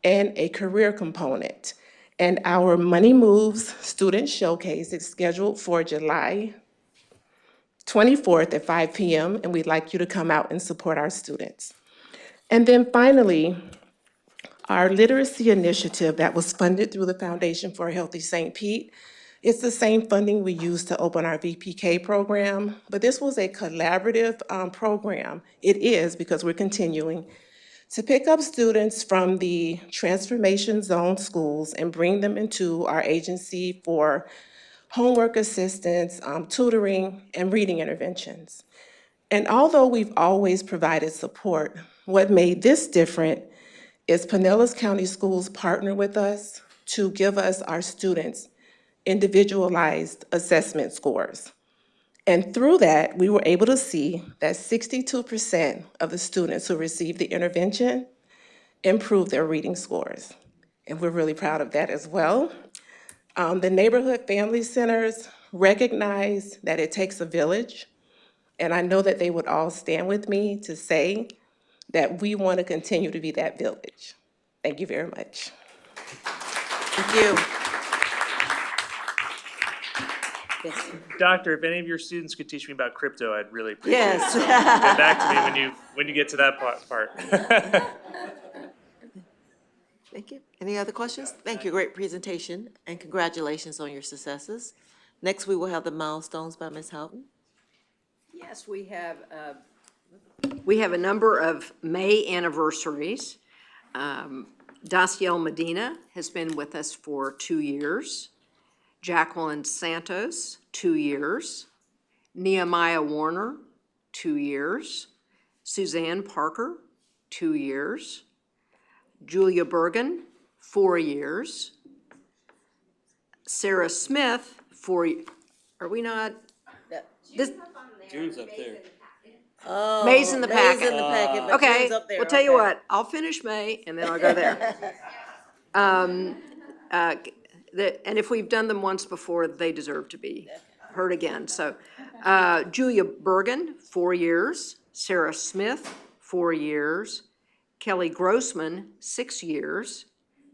[SPEAKER 17] and a career component. And our Money Moves Student Showcase is scheduled for July 24th at 5 p.m., and we'd like you to come out and support our students. And then finally, our literacy initiative that was funded through the Foundation for a Healthy St. Pete. It's the same funding we used to open our VPK program, but this was a collaborative program. It is, because we're continuing to pick up students from the transformation zone schools and bring them into our agency for homework assistance, tutoring, and reading interventions. And although we've always provided support, what made this different is Pinellas County Schools partner with us to give us our students individualized assessment scores. And through that, we were able to see that 62% of the students who received the intervention improved their reading scores. And we're really proud of that as well. The neighborhood family centers recognize that it takes a village, and I know that they would all stand with me to say that we want to continue to be that village. Thank you very much.
[SPEAKER 5] Thank you. Yes.
[SPEAKER 8] Doctor, if any of your students could teach me about crypto, I'd really appreciate
[SPEAKER 5] Yes.
[SPEAKER 8] it. So get back to me when you get to that part.
[SPEAKER 5] Thank you. Any other questions? Thank you. Great presentation, and congratulations on your successes. Next, we will have the milestones by Ms. Houghton.
[SPEAKER 7] Yes, we have a number of May anniversaries. Daciel Medina has been with us for 2 years. Jacqueline Santos, 2 years. Nehemiah Warner, 2 years. Suzanne Parker, 2 years. Julia Bergen, 4 years. Sarah Smith, 4, are we not? This,
[SPEAKER 1] June's up there.
[SPEAKER 5] Oh,
[SPEAKER 7] May's in the packet.
[SPEAKER 5] May's in the packet, but
[SPEAKER 7] Okay,
[SPEAKER 5] June's up there.
[SPEAKER 7] well, tell you
[SPEAKER 5] Okay.
[SPEAKER 7] what, I'll finish May and then I'll go there. And if we've done them once before, they deserve to be heard again. So Julia Bergen, 4 years. Sarah Smith, 4 years. Kelly Grossman, 6 years.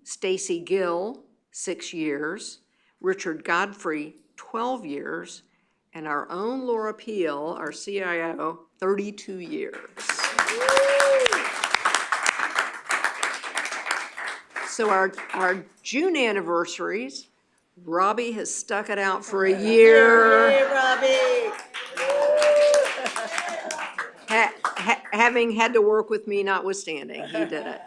[SPEAKER 7] Stacy Gill, 6 years. Richard Godfrey, 12 years. And our own Laura Peel, our CIO, 32 years. So our June anniversaries, Robbie has stuck it out for a year.
[SPEAKER 5] Hey, Robbie.
[SPEAKER 7] Having had to work with me notwithstanding, he did it.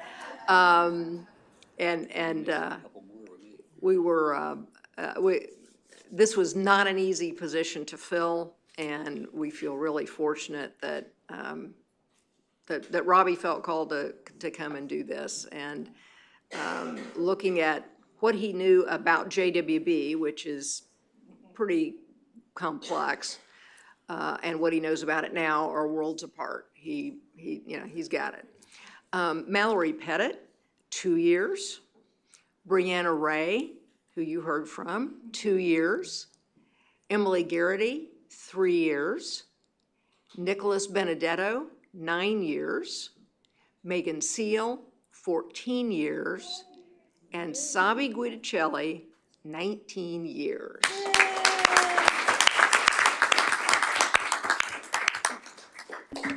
[SPEAKER 7] This was not an easy position to fill, and we feel really fortunate that that Robbie felt called to come and do this. And looking at what he knew about JWB, which is pretty complex, and what he knows about it now are worlds apart. He's got it. Mallory Pettit, 2 years. Brianna Ray, who you heard from, 2 years. Emily Garrity, 3 years. Nicholas Benedetto, 9 years. Megan Seal, 14 years. And Sabi Guidicelli, 19 years.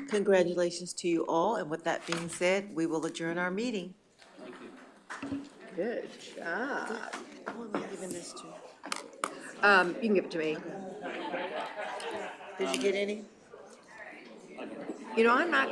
[SPEAKER 5] Congratulations to you all, and with that being said, we will adjourn our meeting.
[SPEAKER 7] Good job.
[SPEAKER 5] Who am I giving this to?
[SPEAKER 7] You can give it to me.
[SPEAKER 5] Did you get any?
[SPEAKER 7] I'm not,